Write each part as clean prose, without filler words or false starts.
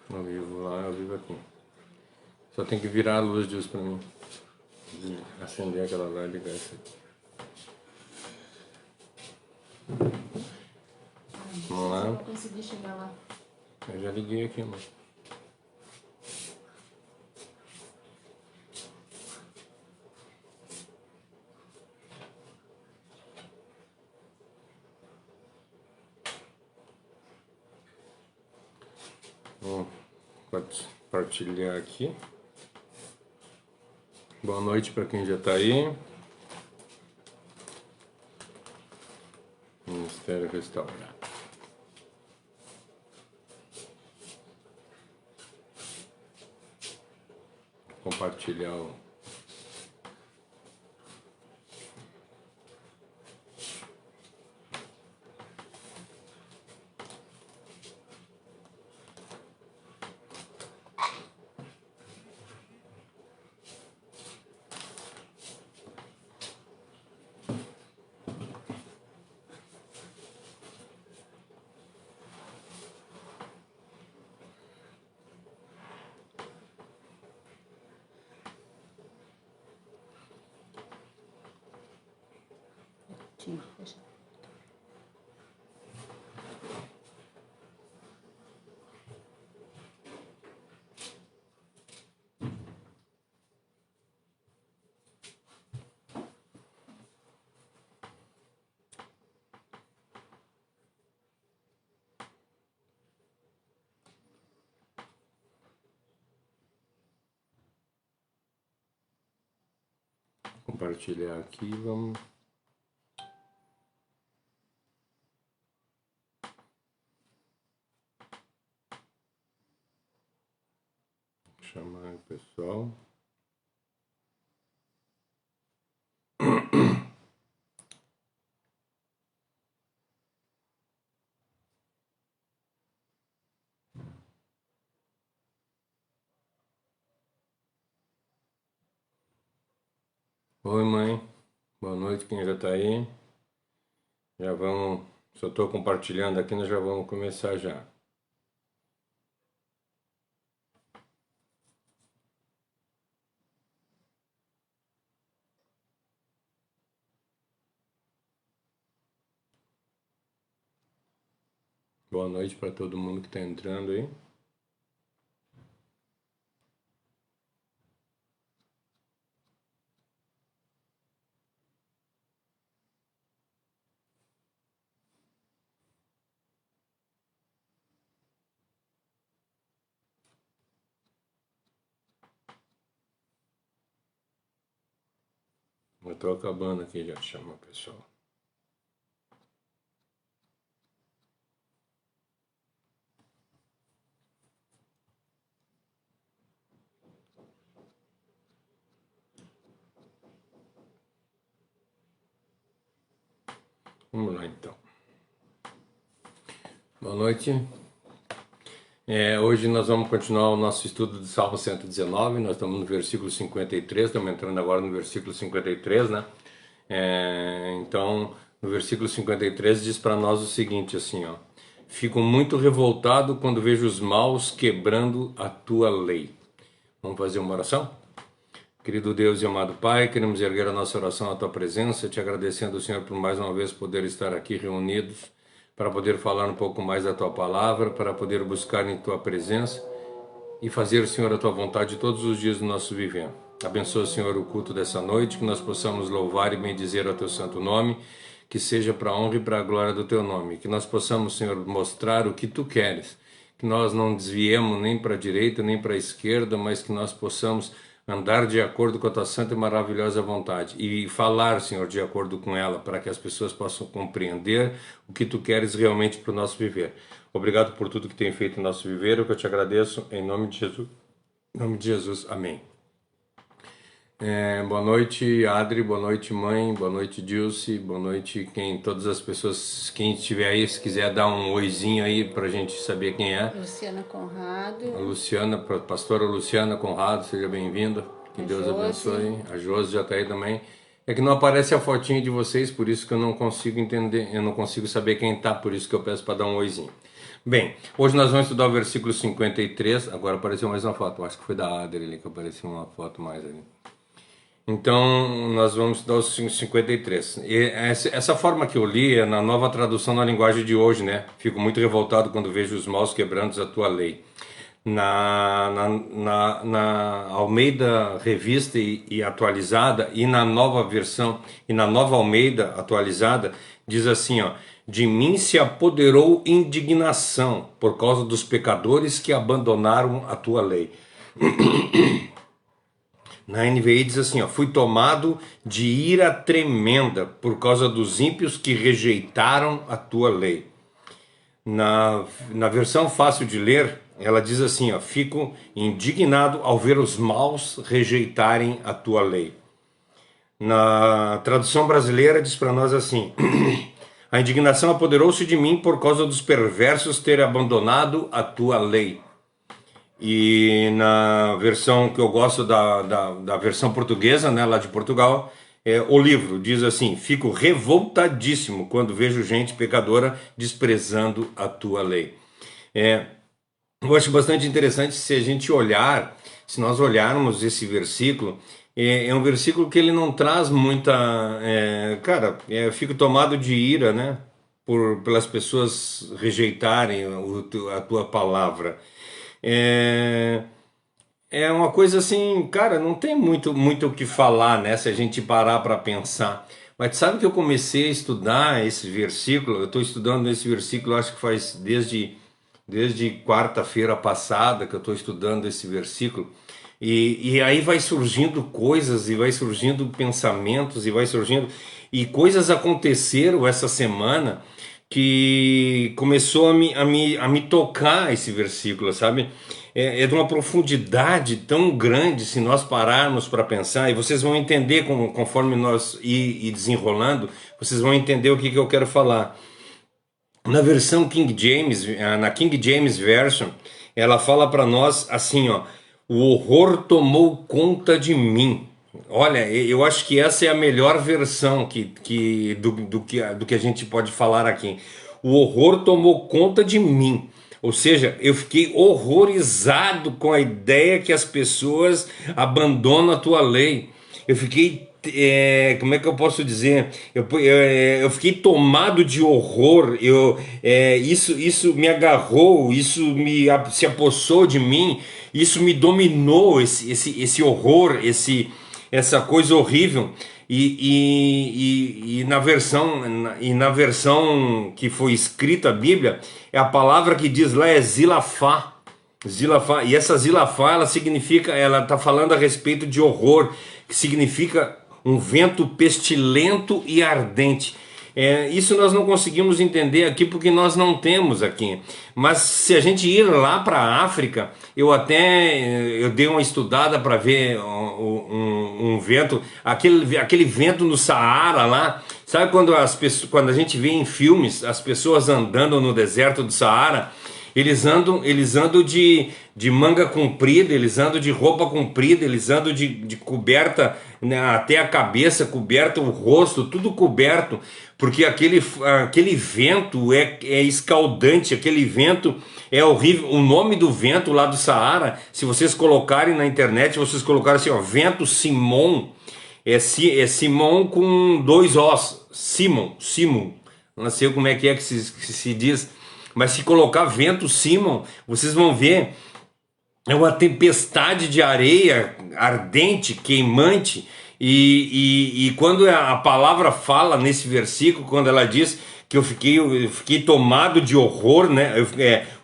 Ao vivo lá, ao vivo aqui. Só tem que virar a luz disso pra mim. Acender aquela lá e ligar isso aqui. Vamos lá. Eu não consegui chegar lá. Eu já liguei aqui, mano. Vamos compartilhar aqui. Boa noite para quem já tá aí. Ministério Restaurado. Compartilhar o... Sim, deixa. Compartilhar aqui, vamos... chamar o pessoal. Oi, mãe. Boa noite, quem já tá aí. Já vamos... Só tô compartilhando aqui, nós já vamos começar já. Boa noite para todo mundo que tá entrando aí. Eu tô acabando aqui já, chama o pessoal. Vamos lá então. Boa noite. Hoje nós vamos continuar o nosso estudo do Salmo 119. Nós estamos no versículo 53, estamos entrando agora no versículo 53, né? Então, no versículo 53 diz para nós o seguinte, assim, ó: fico muito revoltado quando vejo os maus quebrando a tua lei. Vamos fazer uma oração? Querido Deus e amado Pai, queremos erguer a nossa oração à tua presença, te agradecendo, Senhor, por mais uma vez poder estar aqui reunidos para poder falar um pouco mais da tua palavra, para poder buscar em tua presença e fazer, Senhor, a tua vontade todos os dias do nosso viver. Abençoa, Senhor, o culto dessa noite, que nós possamos louvar e bendizer o teu santo nome, que seja para a honra e para a glória do teu nome, que nós possamos, Senhor, mostrar o que tu queres, que nós não desviemos nem para a direita nem para a esquerda, mas que nós possamos andar de acordo com a tua santa e maravilhosa vontade e falar, Senhor, de acordo com ela, para que as pessoas possam compreender o que tu queres realmente para o nosso viver. Obrigado por tudo que tem feito no nosso viver, o que eu te agradeço, em nome de Jesus. Em nome de Jesus, amém. Boa noite, Adri, boa noite, mãe, boa noite, Dilce, boa noite, todas as pessoas, quem estiver aí, se quiser dar um oizinho aí pra gente saber quem é. Luciana Conrado. A Luciana, pastora Luciana Conrado, seja bem-vinda, que Deus abençoe. A Josi já tá aí também. É que não aparece a fotinha de vocês, por isso que eu não consigo entender, eu não consigo saber quem tá, por isso que eu peço para dar um oizinho. Bem, hoje nós vamos estudar o versículo 53, agora apareceu mais uma foto, acho que foi da Ader ali que apareceu uma foto mais ali. Então, nós vamos estudar o 53. E essa forma que eu li é na nova tradução na linguagem de hoje, né? Fico muito revoltado quando vejo os maus quebrando a tua lei. Na Almeida Revista e Atualizada e na nova versão e na nova Almeida Atualizada diz assim, ó: de mim se apoderou indignação por causa dos pecadores que abandonaram a tua lei. Na NVI diz assim, ó: fui tomado de ira tremenda por causa dos ímpios que rejeitaram a tua lei. Na versão fácil de ler, ela diz assim, ó: fico indignado ao ver os maus rejeitarem a tua lei. Na tradução brasileira diz para nós assim: a indignação apoderou-se de mim por causa dos perversos terem abandonado a tua lei. E na versão que eu gosto da versão portuguesa, né, lá de Portugal, o livro diz assim: fico revoltadíssimo quando vejo gente pecadora desprezando a tua lei. Eu acho bastante interessante se a gente olhar, se nós olharmos esse versículo, é um versículo que ele não traz muita... eu fico tomado de ira, né, pelas pessoas rejeitarem a tua palavra. É uma coisa assim, cara, não tem muito o que falar, né, se a gente parar para pensar. Mas sabe que eu comecei a estudar esse versículo, eu estou estudando esse versículo, acho que faz desde quarta-feira passada que eu estou estudando esse versículo, e aí vai surgindo coisas, e vai surgindo pensamentos, e coisas aconteceram essa semana que começou a me tocar esse versículo, sabe? É de uma profundidade tão grande se nós pararmos para pensar, e vocês vão entender conforme nós ir desenrolando, vocês vão entender o que eu quero falar. Na versão King James, na King James Version, ela fala para nós assim, ó: o horror tomou conta de mim. Olha, eu acho que essa é a melhor versão do que a gente pode falar aqui. O horror tomou conta de mim. Ou seja, eu fiquei horrorizado com a ideia que as pessoas abandonam a tua lei. Eu fiquei, como é que eu posso dizer? Eu fiquei tomado de horror. Isso me agarrou, se apossou de mim, isso me dominou, esse horror, essa coisa horrível. E na versão que foi escrita a Bíblia, a palavra que diz lá é zilafá. Zilafá, e essa zilafá, ela está falando a respeito de horror, que significa um vento pestilento e ardente. Isso nós não conseguimos entender aqui porque nós não temos aqui. Mas se a gente ir lá para a África, eu dei uma estudada para ver um vento, aquele vento no Saara lá. Sabe quando a gente vê em filmes as pessoas andando no deserto do Saara? Eles andam de manga comprida, eles andam de roupa comprida, eles andam de coberta, né, até a cabeça, coberta o rosto, tudo coberto, porque aquele vento é escaldante, aquele vento é horrível. O nome do vento lá do Saara, se vocês colocarem na internet, vocês colocarem assim, ó, vento Simon, é Simon com 2 Os, Simon, não sei como é que se diz. Mas se colocar vento Simon, vocês vão ver, é uma tempestade de areia ardente, queimante, e quando a palavra fala nesse versículo, quando ela diz que eu fiquei tomado de horror, né?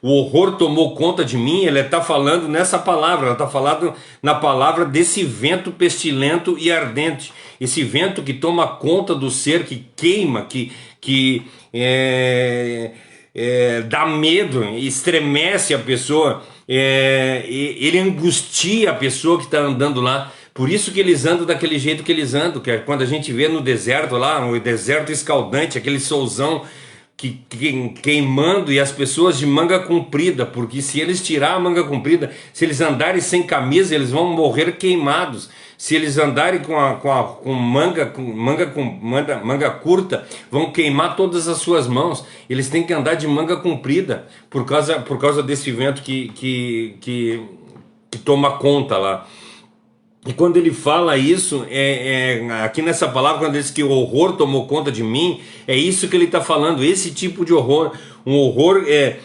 O horror tomou conta de mim, ela está falando nessa palavra, ela está falando na palavra desse vento pestilento e ardente, esse vento que toma conta do ser, que queima, que dá medo, estremece a pessoa, ele angustia a pessoa que está andando lá. Por isso que eles andam daquele jeito que eles andam, que é quando a gente vê no deserto lá, o deserto escaldante, aquele solzão queimando, e as pessoas de manga comprida, porque se eles tirar a manga comprida, se eles andarem sem camisa, eles vão morrer queimados. Se eles andarem com manga curta, vão queimar todas as suas mãos. Eles têm que andar de manga comprida por causa desse vento que toma conta lá. E quando ele fala isso, aqui nessa palavra, quando ele diz que o horror tomou conta de mim, é isso que ele está falando, esse tipo de horror. Um horror é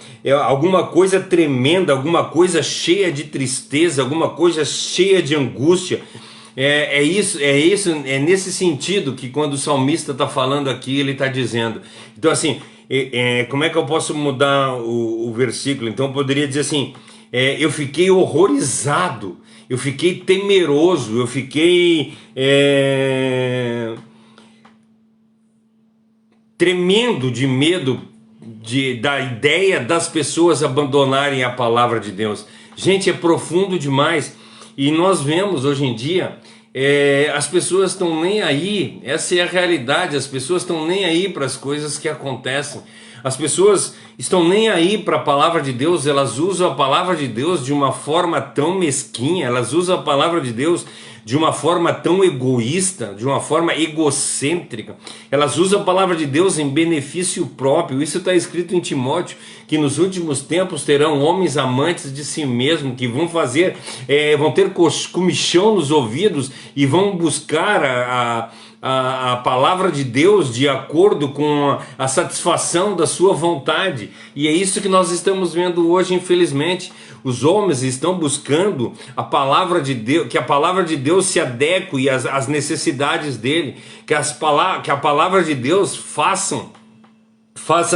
alguma coisa tremenda, alguma coisa cheia de tristeza, alguma coisa cheia de angústia. É nesse sentido que quando o salmista está falando aqui, ele está dizendo. Então assim, como é que eu posso mudar o versículo? Então eu poderia dizer assim, eu fiquei horrorizado, eu fiquei temeroso, eu fiquei tremendo de medo da ideia das pessoas abandonarem a palavra de Deus. Gente, é profundo demais. E nós vemos hoje em dia, as pessoas estão nem aí, essa é a realidade, as pessoas estão nem aí para as coisas que acontecem. As pessoas estão nem aí para a palavra de Deus, elas usam a palavra de Deus de uma forma tão mesquinha, elas usam a palavra de Deus de uma forma tão egoísta, de uma forma egocêntrica. Elas usam a palavra de Deus em benefício próprio. Isso está escrito em Timóteo, que nos últimos tempos terão homens amantes de si mesmo, que vão vão ter comichão nos ouvidos e vão buscar a palavra de Deus de acordo com a satisfação da sua vontade. E é isso que nós estamos vendo hoje, infelizmente. Os homens estão buscando a palavra de Deus, que a palavra de Deus se adeque às necessidades dele, que a palavra de Deus faça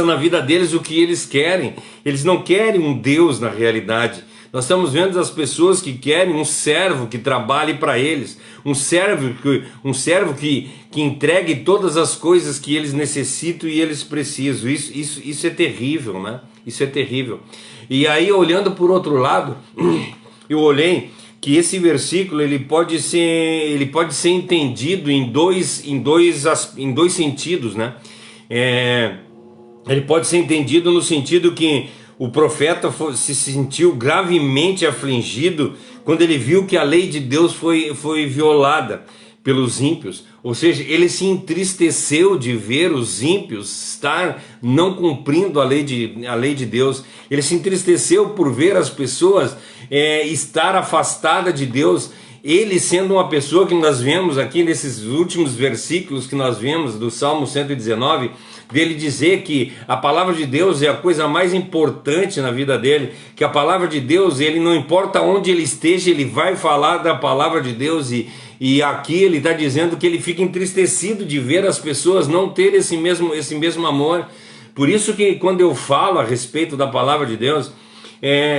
na vida deles o que eles querem. Eles não querem um Deus na realidade. Nós estamos vendo as pessoas que querem um servo que trabalhe para eles, um servo que entregue todas as coisas que eles necessitam e eles precisam. Isso é terrível, né? Isso é terrível. E aí, olhando por outro lado, eu olhei que esse versículo ele pode ser entendido em dois sentidos, né? Ele pode ser entendido no sentido que o profeta se sentiu gravemente afligido quando ele viu que a lei de Deus foi violada pelos ímpios. Ou seja, ele se entristeceu de ver os ímpios estar não cumprindo a lei de Deus. Ele se entristeceu por ver as pessoas estar afastadas de Deus. Ele sendo uma pessoa que nós vemos aqui nesses últimos versículos que nós vemos do Salmo 119, dele dizer que a palavra de Deus é a coisa mais importante na vida dele, que a palavra de Deus, ele não importa onde ele esteja, ele vai falar da palavra de Deus, e aqui ele está dizendo que ele fica entristecido de ver as pessoas não terem esse mesmo amor. Por isso que quando eu falo a respeito da palavra de Deus,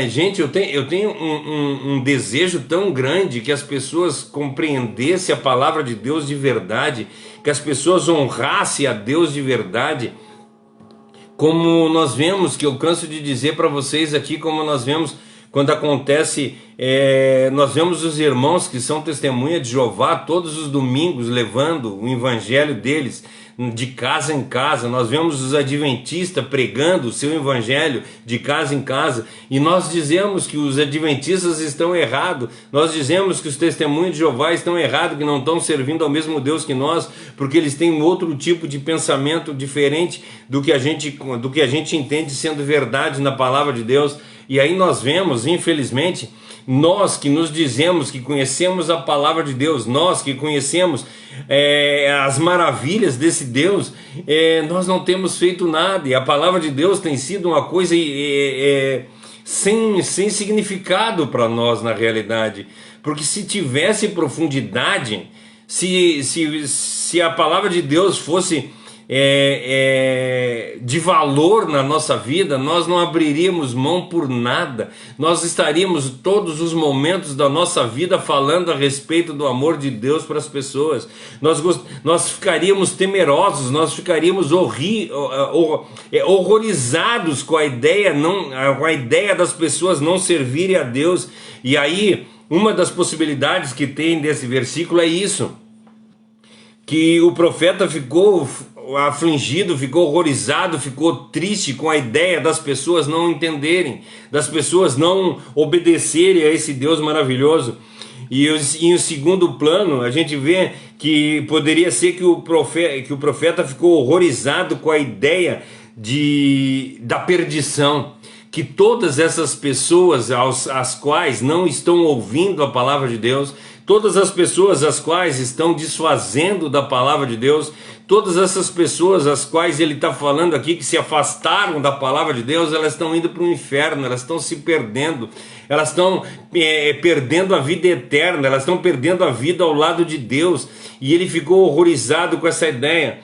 gente, eu tenho um desejo tão grande que as pessoas compreendessem a palavra de Deus de verdade, que as pessoas honrassem a Deus de verdade, como nós vemos, que eu canso de dizer para vocês aqui, como nós vemos quando acontece, nós vemos os irmãos que são testemunha de Jeová todos os domingos levando o evangelho deles de casa em casa. Nós vemos os adventistas pregando o seu evangelho de casa em casa, e nós dizemos que os adventistas estão errados, nós dizemos que os testemunhos de Jeová estão errados, que não estão servindo ao mesmo Deus que nós, porque eles têm um outro tipo de pensamento diferente do que a gente entende sendo verdade na palavra de Deus. E aí nós vemos, infelizmente, nós que nos dizemos que conhecemos a palavra de Deus, nós que conhecemos as maravilhas desse Deus, nós não temos feito nada, e a palavra de Deus tem sido uma coisa sem significado para nós na realidade, porque se tivesse profundidade, se a palavra de Deus fosse de valor na nossa vida, nós não abriríamos mão por nada, nós estaríamos todos os momentos da nossa vida falando a respeito do amor de Deus para as pessoas, nós ficaríamos temerosos, nós ficaríamos horrorizados com a ideia das pessoas não servirem a Deus. E aí, uma das possibilidades que tem desse versículo é isso, que o profeta ficou afligido, ficou horrorizado, ficou triste com a ideia das pessoas não entenderem, das pessoas não obedecerem a esse Deus maravilhoso. E em segundo plano, a gente vê que poderia ser que o profeta ficou horrorizado com a ideia da perdição, que todas essas pessoas as quais não estão ouvindo a palavra de Deus, todas as pessoas as quais estão desfazendo da palavra de Deus, todas essas pessoas as quais ele está falando aqui que se afastaram da palavra de Deus, elas estão indo para o inferno, elas estão se perdendo, elas estão perdendo a vida eterna, elas estão perdendo a vida ao lado de Deus. E ele ficou horrorizado com essa ideia.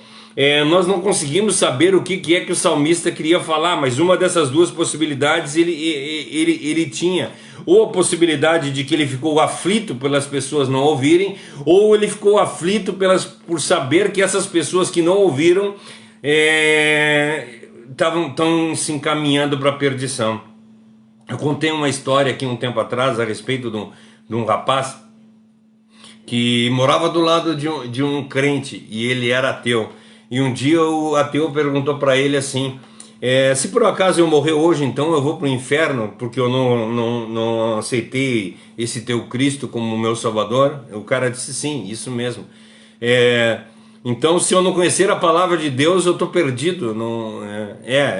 Nós não conseguimos saber o que é que o salmista queria falar, mas uma dessas duas possibilidades ele tinha. Ou a possibilidade de que ele ficou aflito pelas pessoas não ouvirem, ou ele ficou aflito por saber que essas pessoas que não ouviram estão se encaminhando para a perdição. Eu contei uma história aqui um tempo atrás a respeito de um rapaz que morava do lado de um crente e ele era ateu. E um dia o ateu perguntou para ele assim: se por acaso eu morrer hoje, então eu vou para o inferno porque eu não aceitei esse teu Cristo como meu Salvador? O cara disse: sim, isso mesmo. Então, se eu não conhecer a palavra de Deus, eu estou perdido. Não,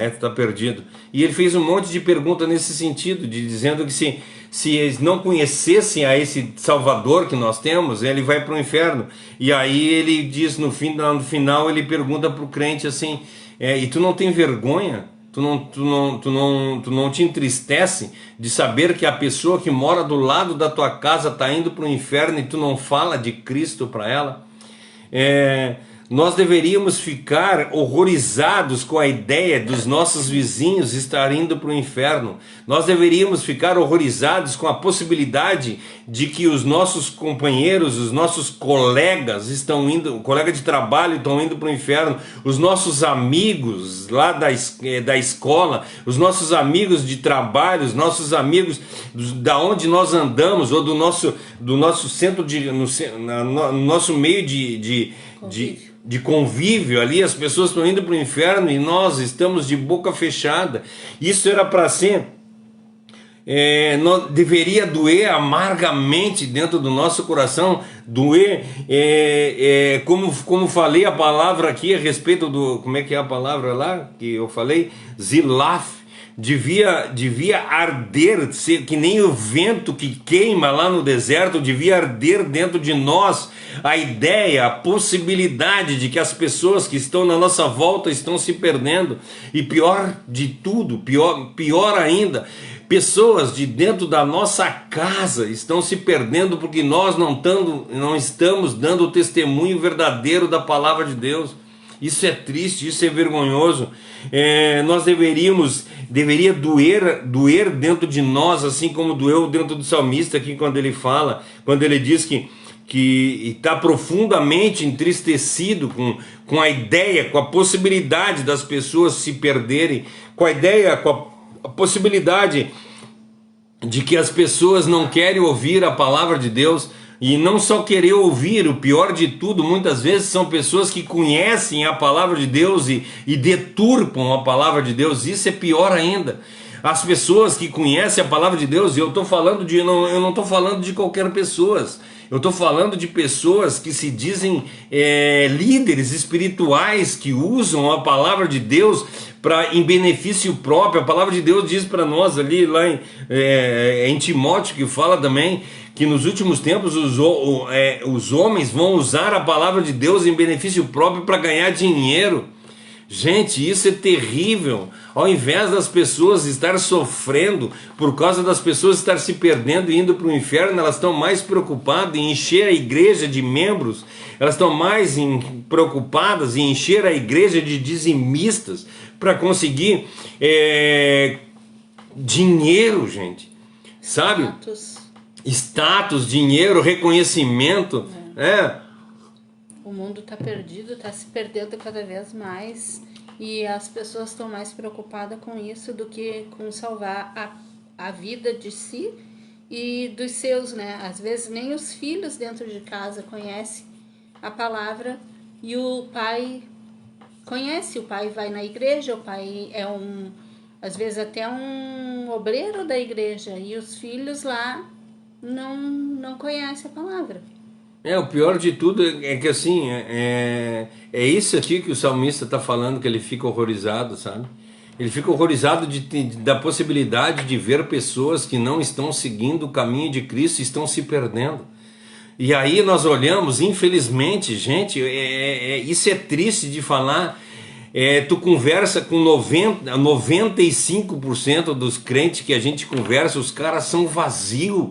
está perdido. E ele fez um monte de perguntas nesse sentido, dizendo que se eles não conhecessem a esse Salvador que nós temos, ele vai para o inferno. E aí ele diz no final, ele pergunta para o crente assim: e tu não tem vergonha? Tu não te entristece de saber que a pessoa que mora do lado da tua casa está indo para o inferno e tu não fala de Cristo para ela? Nós deveríamos ficar horrorizados com a ideia dos nossos vizinhos estarem indo para o inferno. Nós deveríamos ficar horrorizados com a possibilidade de que os nossos companheiros, os nossos colegas colegas de trabalho estão indo para o inferno, os nossos amigos lá da escola, os nossos amigos de trabalho, os nossos amigos da onde nós andamos, ou do nosso centro no nosso meio de convívio ali, as pessoas estão indo para o inferno e nós estamos de boca fechada. Isso era para ser, deveria doer amargamente dentro do nosso coração, doer, como falei a palavra aqui a respeito como é que é a palavra lá que eu falei? Zilaf. Devia arder, ser que nem o vento que queima lá no deserto, devia arder dentro de nós a ideia, a possibilidade de que as pessoas que estão na nossa volta estão se perdendo. E pior de tudo, pior ainda, pessoas de dentro da nossa casa estão se perdendo porque nós não estamos dando o testemunho verdadeiro da palavra de Deus. Isso é triste, isso é vergonhoso. Deveria doer dentro de nós, assim como doeu dentro do salmista aqui quando ele diz que está profundamente entristecido com a ideia, com a possibilidade das pessoas se perderem, com a possibilidade de que as pessoas não querem ouvir a palavra de Deus. E não só querer ouvir, o pior de tudo, muitas vezes são pessoas que conhecem a palavra de Deus e deturpam a palavra de Deus. Isso é pior ainda. As pessoas que conhecem a palavra de Deus, eu não estou falando de qualquer pessoas. Eu estou falando de pessoas que se dizem líderes espirituais, que usam a palavra de Deus em benefício próprio. A palavra de Deus diz para nós ali, lá em Timóteo, que fala também que nos últimos tempos os homens vão usar a palavra de Deus em benefício próprio para ganhar dinheiro. Gente, isso é terrível. Ao invés das pessoas estar sofrendo por causa das pessoas estar se perdendo e indo para o inferno, elas estão mais preocupadas em encher a igreja de membros, elas estão mais preocupadas em encher a igreja de dizimistas para conseguir dinheiro, gente, sabe? Status, dinheiro, reconhecimento. O mundo está perdido, está se perdendo cada vez mais, e as pessoas estão mais preocupadas com isso do que com salvar a vida de si e dos seus, né? Às vezes nem os filhos dentro de casa conhecem a palavra, e o pai conhece, o pai vai na igreja, o pai é às vezes até um obreiro da igreja, e os filhos lá não conhecem a palavra. O pior de tudo é que assim, é isso aqui que o salmista está falando, que ele fica horrorizado, sabe? Ele fica horrorizado da possibilidade de ver pessoas que não estão seguindo o caminho de Cristo e estão se perdendo. E aí nós olhamos, infelizmente, gente, isso é triste de falar. Tu conversa com 95% dos crentes que a gente conversa, os caras são vazios.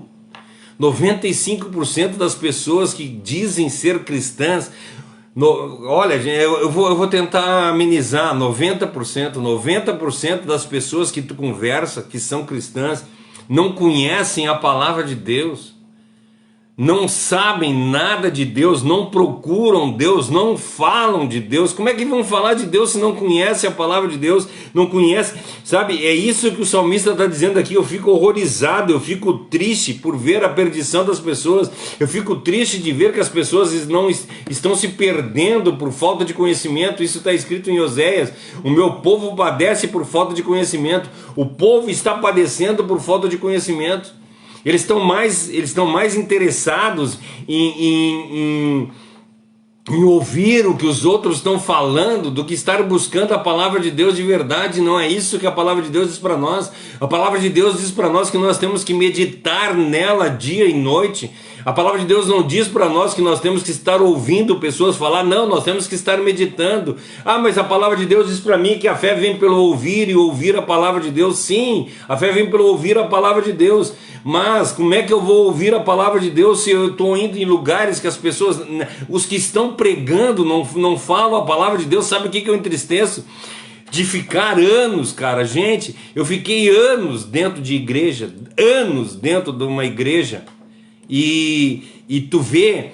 95% das pessoas que dizem ser cristãs, olha, eu vou tentar amenizar, 90% das pessoas que tu conversa, que são cristãs, não conhecem a palavra de Deus, não sabem nada de Deus, não procuram Deus, não falam de Deus. Como é que vão falar de Deus se não conhecem a palavra de Deus, não conhecem, sabe? É isso que o salmista está dizendo aqui. Eu fico horrorizado, eu fico triste por ver a perdição das pessoas, eu fico triste de ver que as pessoas não estão se perdendo por falta de conhecimento. Isso está escrito em Oséias: o meu povo padece por falta de conhecimento. O povo está padecendo por falta de conhecimento. Eles estão mais interessados em ouvir o que os outros estão falando do que estar buscando a palavra de Deus de verdade. Não é isso que a palavra de Deus diz para nós. A palavra de Deus diz para nós que nós temos que meditar nela dia e noite. A palavra de Deus não diz para nós que nós temos que estar ouvindo pessoas falar. Não, nós temos que estar meditando. Mas a palavra de Deus diz para mim que a fé vem pelo ouvir e ouvir a palavra de Deus. Sim, a fé vem pelo ouvir a palavra de Deus. Mas como é que eu vou ouvir a palavra de Deus se eu estou indo em lugares que as pessoas, os que estão pregando, não falam a palavra de Deus? Sabe o que eu entristeço? De ficar anos, cara, gente, eu fiquei anos dentro de igreja, anos dentro de uma igreja, e tu vê,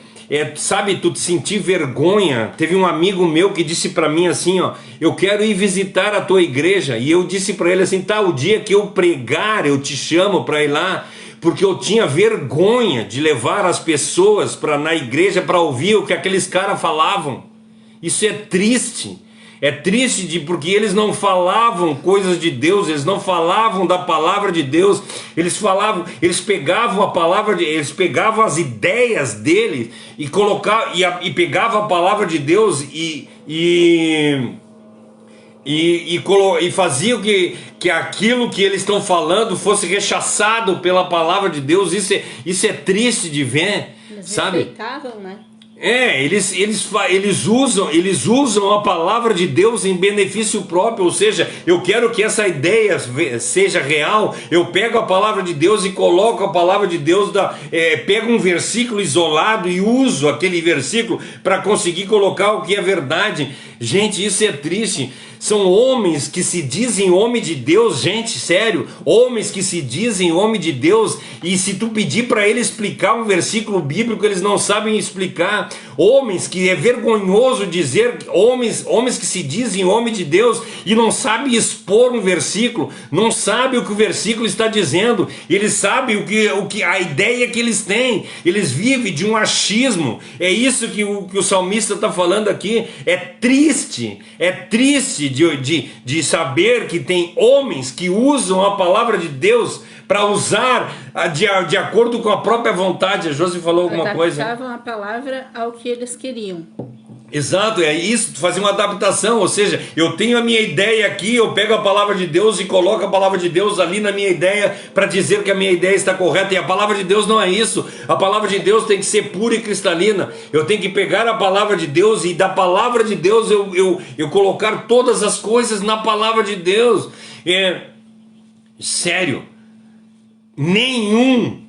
sabe, tu te sentir vergonha. Teve um amigo meu que disse para mim assim, eu quero ir visitar a tua igreja, e eu disse para ele assim, tá, o dia que eu pregar, eu te chamo para ir lá, porque eu tinha vergonha de levar as pessoas na igreja para ouvir o que aqueles caras falavam. Isso é triste. É triste porque eles não falavam coisas de Deus, eles não falavam da palavra de Deus, eles pegavam a palavra, eles pegavam as ideias dele e colocavam, e pegavam a palavra de Deus e faziam que aquilo que eles estão falando fosse rechaçado pela palavra de Deus. Isso é triste de ver, Eles sabe? respeitavam, né? Eles usam a palavra de Deus em benefício próprio. Ou seja, eu quero que essa ideia seja real, eu pego a palavra de Deus e coloco a palavra de Deus, pego um versículo isolado e uso aquele versículo para conseguir colocar o que é verdade. Gente, isso é triste. São homens que se dizem homem de Deus, gente, sério, homens que se dizem homem de Deus, e se tu pedir para eles explicar um versículo bíblico, eles não sabem explicar. Homens que é vergonhoso dizer, homens que se dizem homem de Deus e não sabem expor um versículo, não sabem o que o versículo está dizendo, eles sabem a ideia que eles têm, eles vivem de um achismo. É isso que o salmista está falando aqui. É triste de saber que tem homens que usam a palavra de Deus para usar de acordo com a própria vontade. A Josi falou alguma coisa. Adaptavam a palavra ao que eles queriam. Exato, é isso, fazer uma adaptação. Ou seja, eu tenho a minha ideia aqui, eu pego a palavra de Deus e coloco a palavra de Deus ali na minha ideia para dizer que a minha ideia está correta. E a palavra de Deus não é isso. A palavra de Deus tem que ser pura e cristalina. Eu tenho que pegar a palavra de Deus e da palavra de Deus eu colocar todas as coisas na palavra de Deus. Sério, nenhum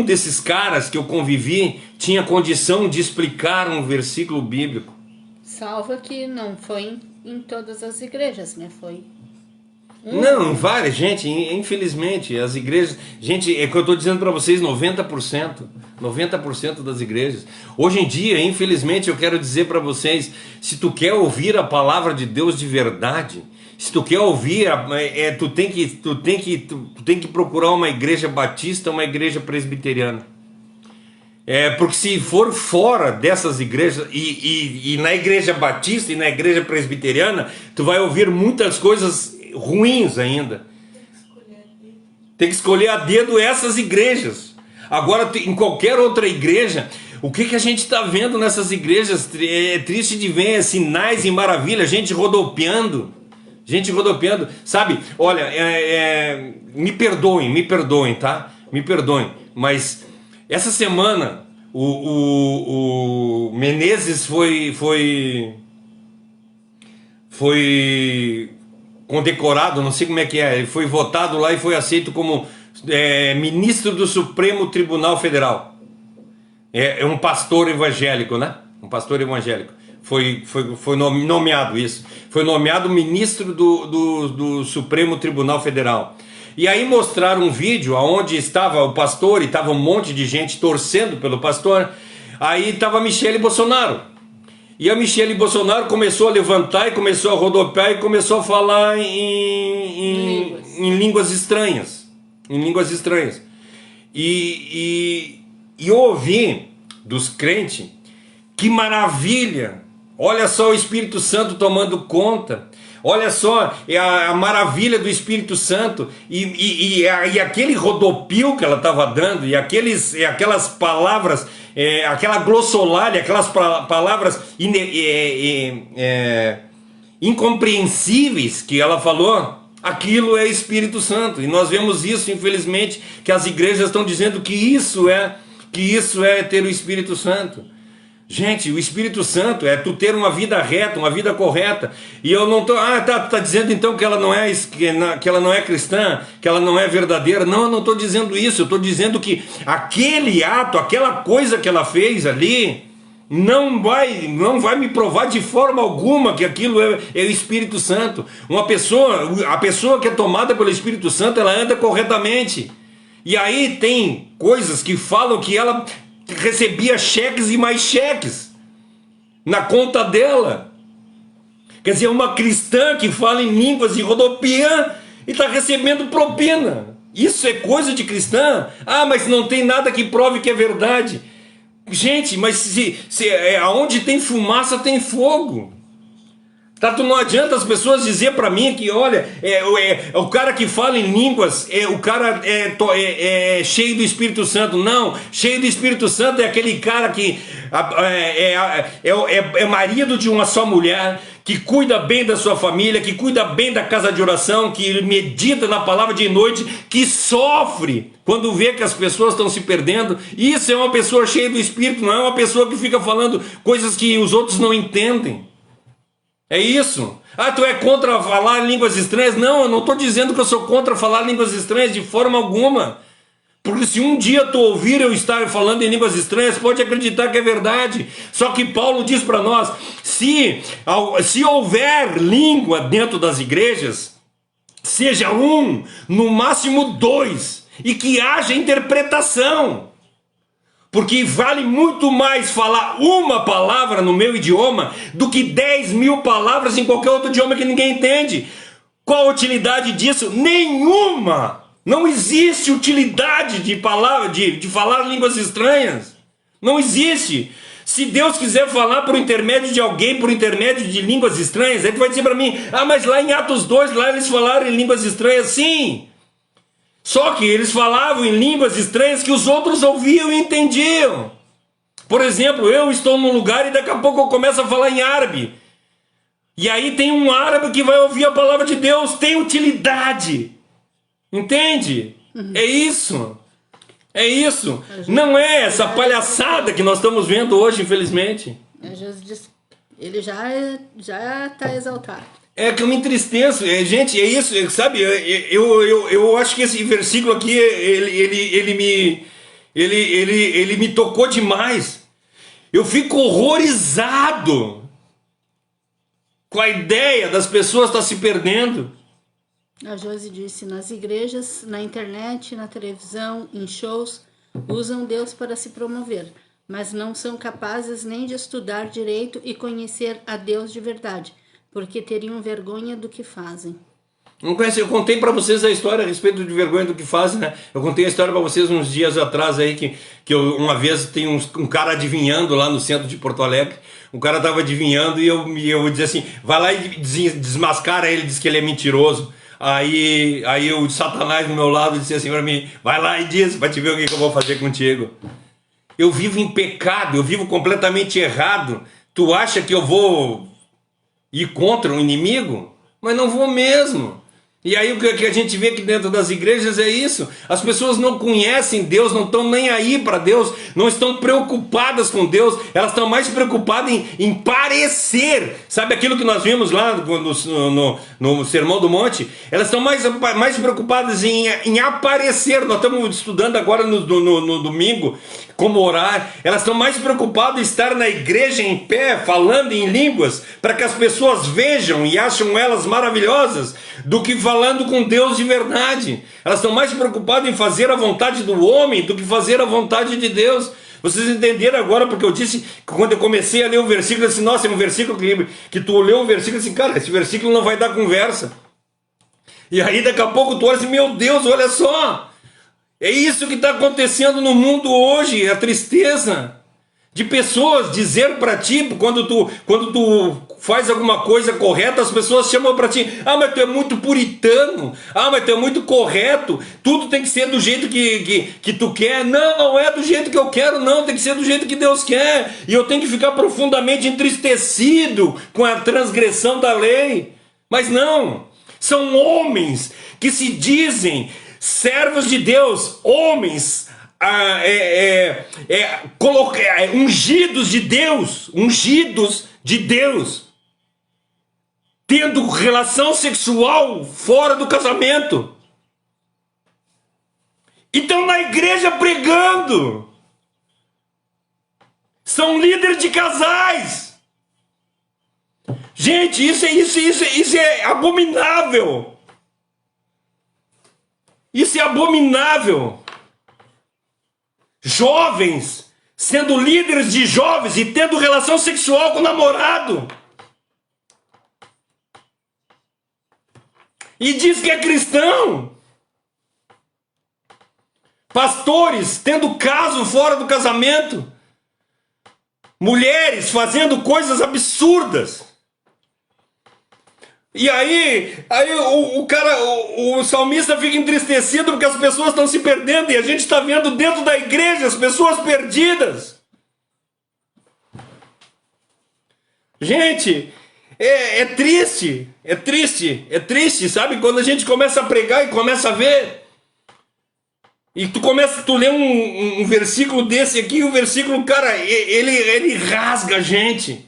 desses caras que eu convivi tinha condição de explicar um versículo bíblico. Salva que não foi em todas as igrejas, né? Foi Não, várias, gente, infelizmente, as igrejas, gente, é que eu estou dizendo para vocês, 90% das igrejas. Hoje em dia, infelizmente, eu quero dizer para vocês, se tu quer ouvir a palavra de Deus de verdade, se tu quer ouvir, tu tem que procurar uma igreja batista, uma igreja presbiteriana. Porque se for fora dessas igrejas, e na igreja batista e na igreja presbiteriana, tu vai ouvir muitas coisas ruins ainda. Tem que escolher a dedo essas igrejas. Agora, em qualquer outra igreja, o que a gente está vendo nessas igrejas? É triste de ver sinais e maravilhas, gente rodopiando, sabe? Olha, me perdoem, tá? Me perdoem, mas essa semana o Menezes foi condecorado, não sei como é que é, ele foi votado lá e foi aceito como ministro do Supremo Tribunal Federal. É um pastor evangélico, né? Um pastor evangélico. Foi nomeado isso. Foi nomeado ministro do Supremo Tribunal Federal. E aí mostraram um vídeo onde estava o pastor e estava um monte de gente torcendo pelo pastor. Aí estava a Michele Bolsonaro. E a Michele Bolsonaro começou a levantar e começou a rodopiar e começou a falar em línguas estranhas. Em línguas estranhas. E eu ouvi dos crentes, que maravilha! Olha só o Espírito Santo tomando conta. Olha só a maravilha do Espírito Santo e aquele rodopio que ela estava dando e aquelas palavras, aquela glossolalia, aquelas palavras incompreensíveis que ela falou, aquilo é Espírito Santo. E nós vemos isso, infelizmente, que as igrejas estão dizendo que isso é ter o Espírito Santo. Gente, o Espírito Santo é tu ter uma vida reta, uma vida correta. E eu não tô, tá dizendo então que ela não é cristã, que ela não é verdadeira. Não, eu não estou dizendo isso. Eu estou dizendo que aquele ato, aquela coisa que ela fez ali, não vai me provar de forma alguma que aquilo é o Espírito Santo. A pessoa que é tomada pelo Espírito Santo, ela anda corretamente. E aí tem coisas que falam que ela recebia cheques e mais cheques na conta dela. Quer dizer, uma cristã que fala em línguas e rodopia e está recebendo propina. Isso é coisa de cristã? Mas não tem nada que prove que é verdade. Gente, mas aonde tem fumaça tem fogo. Não adianta as pessoas dizer para mim que, olha, o cara que fala em línguas, o cara é cheio do Espírito Santo. Não, cheio do Espírito Santo é aquele cara que é marido de uma só mulher, que cuida bem da sua família, que cuida bem da casa de oração, que medita na palavra de noite, que sofre quando vê que as pessoas estão se perdendo. Isso é uma pessoa cheia do Espírito, não é uma pessoa que fica falando coisas que os outros não entendem. É isso? Tu é contra falar línguas estranhas? Não, eu não estou dizendo que eu sou contra falar línguas estranhas de forma alguma. Porque se um dia tu ouvir eu estar falando em línguas estranhas, pode acreditar que é verdade. Só que Paulo diz para nós, se houver língua dentro das igrejas, seja um, no máximo dois, e que haja interpretação. Porque vale muito mais falar uma palavra no meu idioma do que 10.000 palavras em qualquer outro idioma que ninguém entende. Qual a utilidade disso? Nenhuma! Não existe utilidade de falar línguas estranhas. Não existe. Se Deus quiser falar por intermédio de alguém, por intermédio de línguas estranhas, aí tu vai dizer para mim, mas lá em Atos 2, lá eles falaram em línguas estranhas. Sim! Só que eles falavam em línguas estranhas que os outros ouviam e entendiam. Por exemplo, eu estou num lugar e daqui a pouco eu começo a falar em árabe. E aí tem um árabe que vai ouvir a palavra de Deus. Tem utilidade. Entende? É isso. É isso. Não é essa palhaçada que nós estamos vendo hoje, infelizmente. Ele já está exaltado. É que eu me entristeço, gente, é isso, sabe, eu acho que esse versículo aqui, ele me tocou demais. Eu fico horrorizado com a ideia das pessoas estar se perdendo. A Josi disse, nas igrejas, na internet, na televisão, em shows, usam Deus para se promover, mas não são capazes nem de estudar direito e conhecer a Deus de verdade, porque teriam vergonha do que fazem. Não conhece? Eu contei para vocês a história a respeito de vergonha do que fazem, né? Eu contei a história para vocês uns dias atrás aí uma vez tem um cara adivinhando lá no centro de Porto Alegre. O cara tava adivinhando e eu dizia assim, vai lá e desmascara ele, diz que ele é mentiroso. Aí o Satanás do meu lado disse assim para mim, vai lá e diz, vai te ver o que eu vou fazer contigo. Eu vivo em pecado, eu vivo completamente errado. Tu acha que eu vou ir contra o inimigo? Mas não vou mesmo. E aí o que a gente vê aqui dentro das igrejas é isso. As pessoas não conhecem Deus, não estão nem aí para Deus, não estão preocupadas com Deus, elas estão mais preocupadas em parecer. Sabe aquilo que nós vimos lá no Sermão do Monte? Elas estão mais preocupadas em aparecer. Nós estamos estudando agora no domingo como orar. Elas estão mais preocupadas em estar na igreja em pé, falando em línguas, para que as pessoas vejam e acham elas maravilhosas, do que falando com Deus de verdade. Elas estão mais preocupadas em fazer a vontade do homem do que fazer a vontade de Deus. Vocês entenderam agora porque eu disse, quando eu comecei a ler o versículo, eu disse, nossa, é um versículo que tu leu o versículo assim, cara, esse versículo não vai dar conversa. E aí daqui a pouco tu olha assim, meu Deus, olha só, é isso que está acontecendo no mundo hoje, a tristeza de pessoas dizer para ti, quando tu faz alguma coisa correta, as pessoas chamam para ti, ah, mas tu é muito puritano, ah, mas tu é muito correto, tudo tem que ser do jeito que tu quer. Não, não é do jeito que eu quero, não, tem que ser do jeito que Deus quer, e eu tenho que ficar profundamente entristecido com a transgressão da lei. Mas não, são homens que se dizem servos de Deus, homens ungidos de Deus, tendo relação sexual fora do casamento. Estão na igreja pregando. São líderes de casais. Gente, isso é abominável. Isso é abominável. Jovens sendo líderes de jovens e tendo relação sexual com o namorado. E diz que é cristão. Pastores tendo caso fora do casamento. Mulheres fazendo coisas absurdas. E aí o salmista fica entristecido porque as pessoas estão se perdendo e a gente está vendo dentro da igreja as pessoas perdidas. Gente, é triste, é triste, sabe? Quando a gente começa a pregar e começa a ver, e tu lê um versículo desse aqui, o versículo, cara, ele rasga a gente.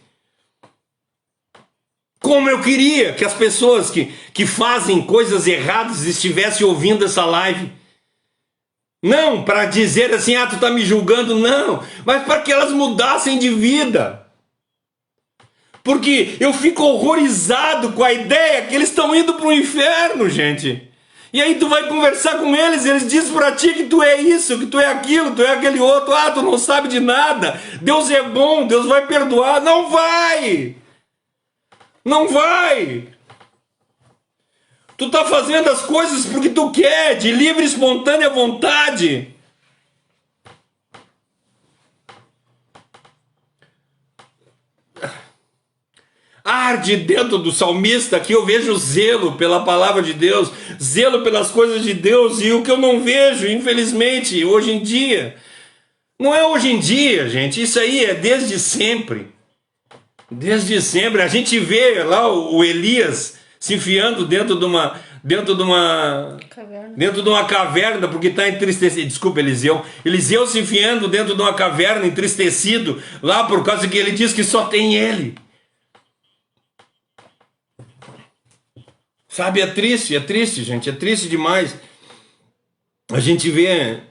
Como eu queria que as pessoas que fazem coisas erradas estivessem ouvindo essa live. Não para dizer assim, ah, tu está me julgando, não. Mas para que elas mudassem de vida. Porque eu fico horrorizado com a ideia que eles estão indo para o inferno, gente. E aí tu vai conversar com eles e eles dizem para ti que tu é isso, que tu é aquilo, tu é aquele outro. Ah, tu não sabe de nada. Deus é bom, Deus vai perdoar. Não vai! Não vai! Tu está fazendo as coisas porque tu quer, de livre e espontânea vontade. Arde dentro do salmista que eu vejo zelo pela palavra de Deus, zelo pelas coisas de Deus, e o que eu não vejo, infelizmente, hoje em dia. Não é hoje em dia, gente, isso aí é desde sempre. Desde sempre. A gente vê lá o Elias se enfiando dentro de uma caverna porque está entristecido. Desculpa, Eliseu se enfiando dentro de uma caverna entristecido lá por causa que ele diz que só tem ele. Sabe, é triste, gente, é triste demais. A gente vê,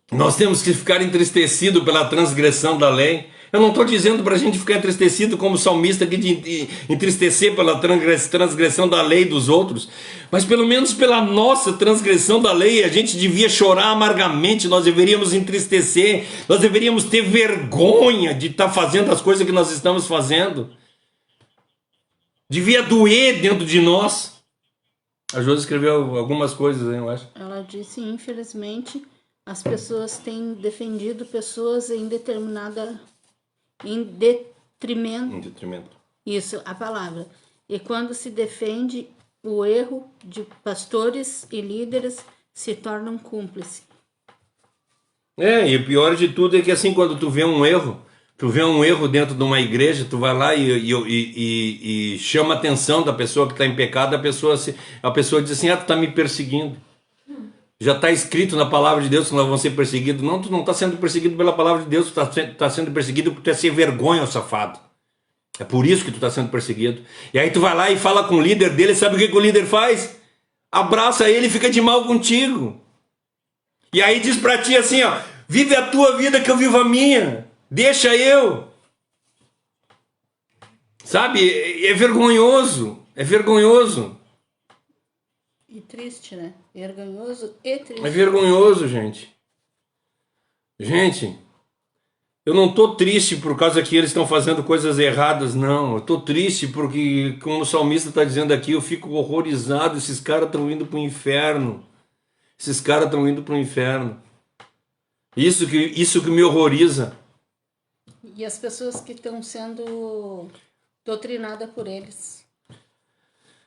nós temos que ficar entristecidos pela transgressão da lei. Eu não estou dizendo para a gente ficar entristecido como salmista aqui, de entristecer pela transgressão da lei dos outros, mas pelo menos pela nossa transgressão da lei. A gente devia chorar amargamente, nós deveríamos entristecer, nós deveríamos ter vergonha de estar fazendo as coisas que nós estamos fazendo. Devia doer dentro de nós. A Josi escreveu algumas coisas, hein, eu acho. Ela disse, infelizmente, as pessoas têm defendido pessoas em detrimento. Em detrimento. Isso, a palavra. E quando se defende o erro de pastores e líderes, se tornam cúmplices. E o pior de tudo é que assim, quando tu vê um erro dentro de uma igreja, tu vai lá e chama a atenção da pessoa que está em pecado, a pessoa diz assim, tu está me perseguindo. Já está escrito na palavra de Deus que nós vamos ser perseguidos. Não, tu não está sendo perseguido pela palavra de Deus, tu está sendo perseguido porque tu é sem vergonha, safado. É por isso que tu está sendo perseguido. E aí tu vai lá e fala com o líder dele, sabe o que o líder faz? Abraça ele e fica de mal contigo. E aí diz pra ti assim, vive a tua vida que eu vivo a minha. Deixa eu. Sabe, é vergonhoso. É vergonhoso. E triste, né? Vergonhoso e triste. É vergonhoso, gente. Gente, eu não tô triste por causa que eles estão fazendo coisas erradas, não. Eu tô triste porque, como o salmista está dizendo aqui, eu fico horrorizado. Esses caras estão indo pro inferno. Esses caras estão indo pro inferno. Isso que me horroriza. E as pessoas que estão sendo doutrinadas por eles.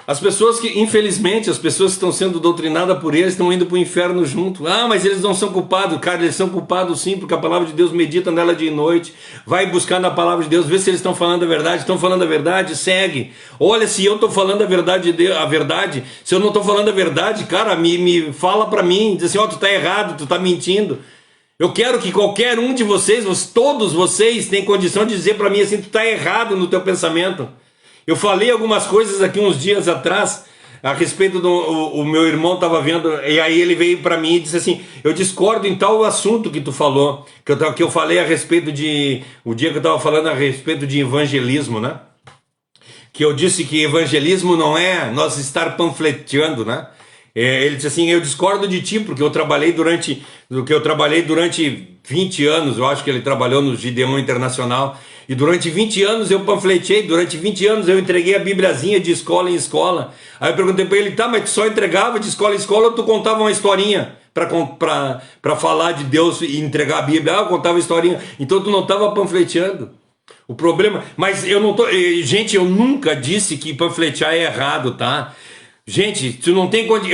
As pessoas que, infelizmente, as pessoas que estão sendo doutrinadas por eles estão indo para o inferno junto. Mas eles não são culpados. Cara, eles são culpados sim, porque a palavra de Deus medita nela dia e noite. Vai buscar na palavra de Deus, vê se eles estão falando a verdade. Estão falando a verdade, segue. Olha, se eu estou falando a verdade, se eu não estou falando a verdade, cara, me fala para mim. Diz assim, tu está errado, tu está mentindo. Eu quero que qualquer um de vocês, todos vocês, tenham condição de dizer para mim assim, tu está errado no teu pensamento. Eu falei algumas coisas aqui uns dias atrás a respeito do o meu irmão estava vendo, e aí ele veio para mim e disse assim, eu discordo em tal assunto que tu falou, que eu falei a respeito de, o dia que eu estava falando a respeito de evangelismo, né? Que eu disse que evangelismo não é nós estar panfleteando, né? Ele disse assim, eu discordo de ti, porque eu trabalhei durante 20 anos, eu acho que ele trabalhou no Gideon Internacional, e durante 20 anos eu panfletei, durante 20 anos eu entreguei a bibliazinha de escola em escola. Aí eu perguntei para ele, mas tu só entregava de escola em escola ou tu contava uma historinha para falar de Deus e entregar a Bíblia? Eu contava historinha, então tu não estava panfleteando. O problema, mas eu não tô, gente, eu nunca disse que panfletear é errado, tá? Gente, eu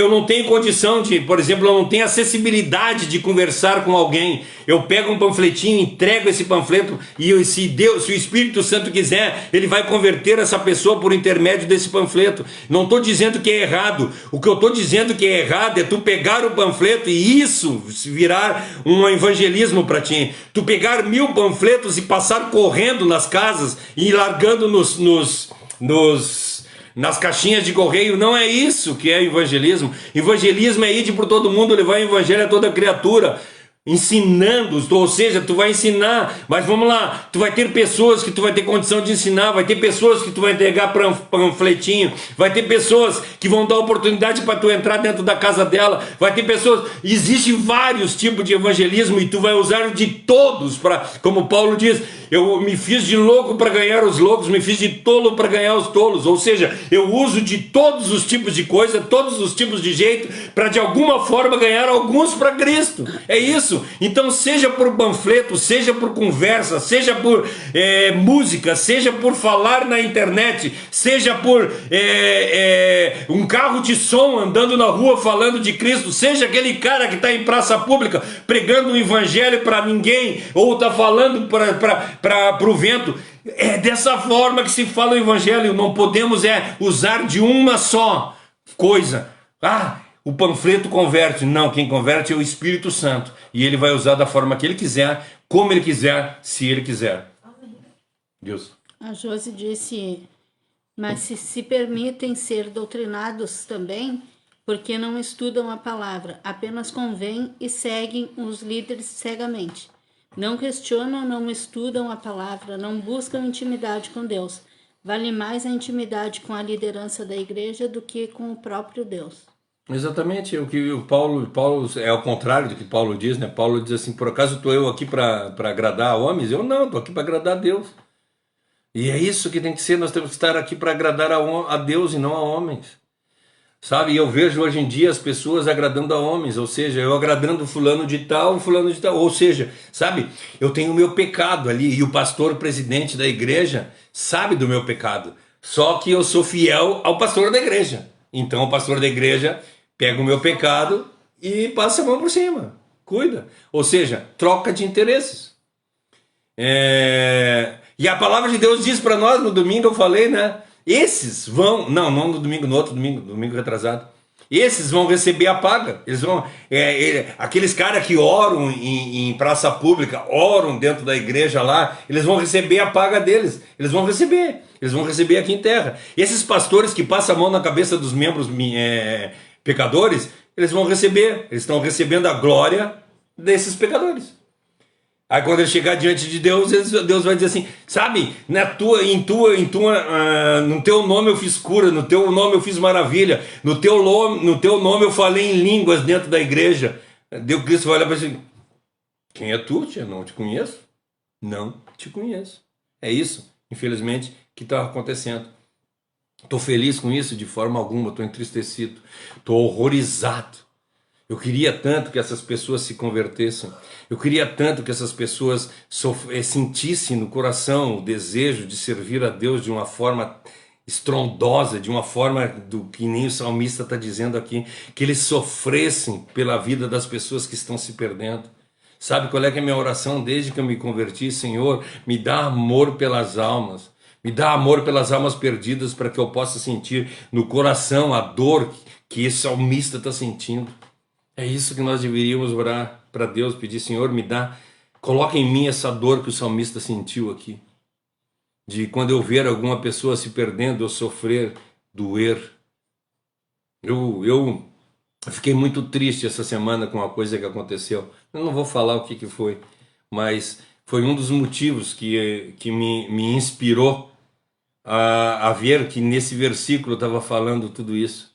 não tenho condição de, por exemplo, eu não tenho acessibilidade de conversar com alguém. Eu pego um panfletinho, entrego esse panfleto e se o Espírito Santo quiser, ele vai converter essa pessoa por intermédio desse panfleto. Não estou dizendo que é errado. O que eu estou dizendo que é errado é tu pegar o panfleto e isso virar um evangelismo para ti. Tu pegar 1000 panfletos e passar correndo nas casas e ir largando nas caixinhas de correio. Não é isso que é evangelismo. Evangelismo é ir por todo mundo, levar o evangelho a toda criatura, ensinando, ou seja, tu vai ensinar, mas vamos lá, tu vai ter pessoas que tu vai ter condição de ensinar, vai ter pessoas que tu vai entregar panfletinho, vai ter pessoas que vão dar oportunidade para tu entrar dentro da casa dela, vai ter pessoas, existem vários tipos de evangelismo e tu vai usar de todos, como Paulo diz, eu me fiz de louco para ganhar os loucos, me fiz de tolo para ganhar os tolos, ou seja, eu uso de todos os tipos de coisa, todos os tipos de jeito, para de alguma forma ganhar alguns para Cristo, é isso. Então seja por panfleto, seja por conversa, seja por música, seja por falar na internet, seja por um carro de som andando na rua falando de Cristo, seja aquele cara que está em praça pública pregando o evangelho para ninguém, ou está falando para o vento. É dessa forma que se fala o evangelho. Não podemos usar de uma só coisa. O panfleto converte. Não, quem converte é o Espírito Santo. E ele vai usar da forma que ele quiser, como ele quiser, se ele quiser. Deus. A Josi disse, mas se permitem ser doutrinados também, porque não estudam a palavra, apenas convêm e seguem os líderes cegamente. Não questionam, não estudam a palavra, não buscam intimidade com Deus. Vale mais a intimidade com a liderança da igreja do que com o próprio Deus. Exatamente, o que o Paulo é ao contrário do que Paulo diz, né? Paulo diz assim, por acaso estou eu aqui para agradar a homens? Eu não, estou aqui para agradar a Deus. E é isso que tem que ser, nós temos que estar aqui para agradar a Deus e não a homens. Sabe, eu vejo hoje em dia as pessoas agradando a homens, ou seja, eu agradando fulano de tal, ou seja, sabe, eu tenho o meu pecado ali, e o pastor presidente da igreja sabe do meu pecado, só que eu sou fiel ao pastor da igreja, então o pastor da igreja pega o meu pecado e passa a mão por cima, cuida, ou seja, troca de interesses. E a palavra de Deus diz para nós, no domingo eu falei, né? Esses vão, não no domingo, no outro domingo, domingo retrasado. Esses vão receber a paga. Eles vão, aqueles caras que oram em praça pública, oram dentro da igreja lá, eles vão receber a paga deles. Eles vão receber aqui em terra. Esses pastores que passam a mão na cabeça dos membros pecadores, eles vão receber. Eles estão recebendo a glória desses pecadores. Aí quando ele chegar diante de Deus, Deus vai dizer assim, sabe, no teu nome eu fiz cura, no teu nome eu fiz maravilha, no teu nome eu falei em línguas dentro da igreja. Deus Cristo vai olhar para ele, quem é tu, tia? Não te conheço? Não te conheço. É isso, infelizmente, que está acontecendo. Estou feliz com isso de forma alguma, estou entristecido, estou horrorizado. Eu queria tanto que essas pessoas se convertessem. Eu queria tanto que essas pessoas sentissem no coração o desejo de servir a Deus de uma forma estrondosa, de uma forma do que nem o salmista está dizendo aqui, que eles sofressem pela vida das pessoas que estão se perdendo. Sabe qual é que é a minha oração desde que eu me converti? Senhor, me dá amor pelas almas. Me dá amor pelas almas perdidas para que eu possa sentir no coração a dor que esse salmista está sentindo. É isso que nós deveríamos orar para Deus, pedir, Senhor, coloca em mim essa dor que o salmista sentiu aqui. De quando eu ver alguma pessoa se perdendo, eu sofrer, doer. Eu fiquei muito triste essa semana com uma coisa que aconteceu. Eu não vou falar o que foi, mas foi um dos motivos que me inspirou a ver que nesse versículo estava falando tudo isso.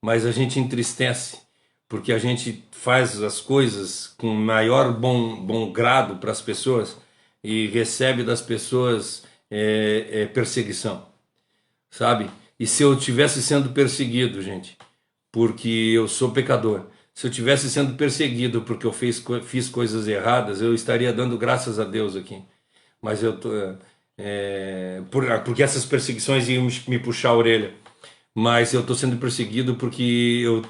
Mas a gente entristece, porque a gente faz as coisas com maior bom grado para as pessoas e recebe das pessoas perseguição, sabe? E se eu estivesse sendo perseguido, gente, porque eu sou pecador, se eu estivesse sendo perseguido porque eu fiz coisas erradas, eu estaria dando graças a Deus aqui. Mas eu tô, porque essas perseguições iam me puxar a orelha. Mas eu estou sendo perseguido porque eu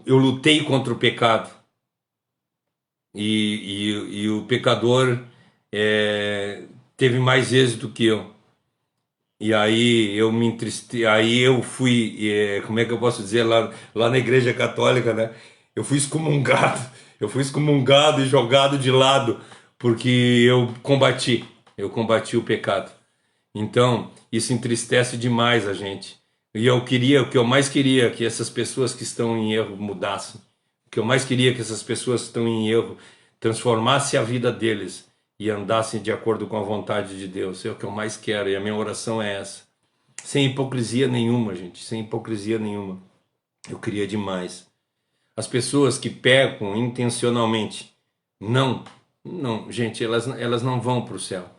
lutei contra o pecado e o pecador teve mais êxito que eu, e aí eu me entristeci, aí eu fui, como é que eu posso dizer, lá na igreja católica, né? Eu fui excomungado e jogado de lado, porque eu combati o pecado. Então isso entristece demais a gente. E o que eu mais queria que essas pessoas que estão em erro mudassem. O que eu mais queria que essas pessoas que estão em erro transformassem a vida deles e andassem de acordo com a vontade de Deus. É o que eu mais quero e a minha oração é essa. Sem hipocrisia nenhuma, gente. Sem hipocrisia nenhuma. Eu queria demais. As pessoas que pecam intencionalmente, não, gente, elas não vão para o céu.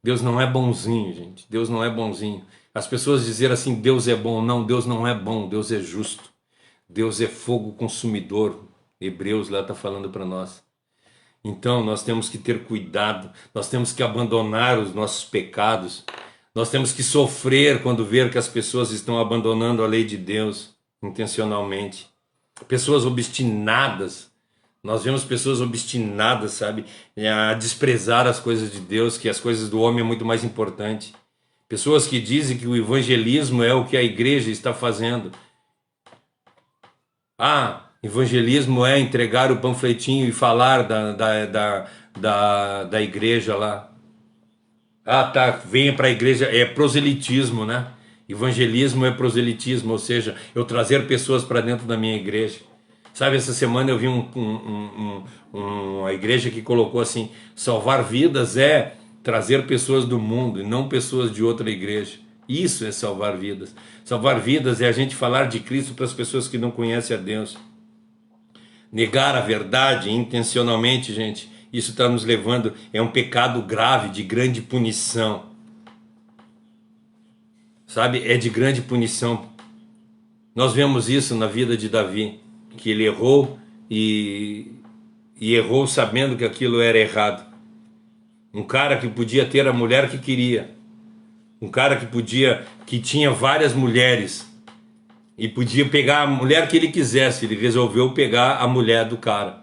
Deus não é bonzinho, gente. Deus não é bonzinho. As pessoas dizem assim, Deus é bom. Não, Deus não é bom, Deus é justo. Deus é fogo consumidor. Hebreus lá está falando para nós. Então nós temos que ter cuidado, nós temos que abandonar os nossos pecados, nós temos que sofrer quando ver que as pessoas estão abandonando a lei de Deus intencionalmente. Pessoas obstinadas, nós vemos pessoas obstinadas, sabe, a desprezar as coisas de Deus, que as coisas do homem é muito mais importante. Pessoas que dizem que o evangelismo é o que a igreja está fazendo. Evangelismo é entregar o panfletinho e falar da igreja lá. Venha para a igreja, é proselitismo, né? Evangelismo é proselitismo, ou seja, eu trazer pessoas para dentro da minha igreja. Sabe, essa semana eu vi uma igreja que colocou assim, salvar vidas é trazer pessoas do mundo e não pessoas de outra igreja. Isso é salvar vidas. Salvar vidas é a gente falar de Cristo para as pessoas que não conhecem a Deus. Negar a verdade intencionalmente, gente, Isso está nos levando, é um pecado grave, de grande punição. Sabe, é de grande punição. Nós vemos isso na vida de Davi, que ele errou e errou sabendo que aquilo era errado. Um cara que podia ter a mulher que queria, um cara que tinha várias mulheres e podia pegar a mulher que ele quisesse, ele resolveu pegar a mulher do cara.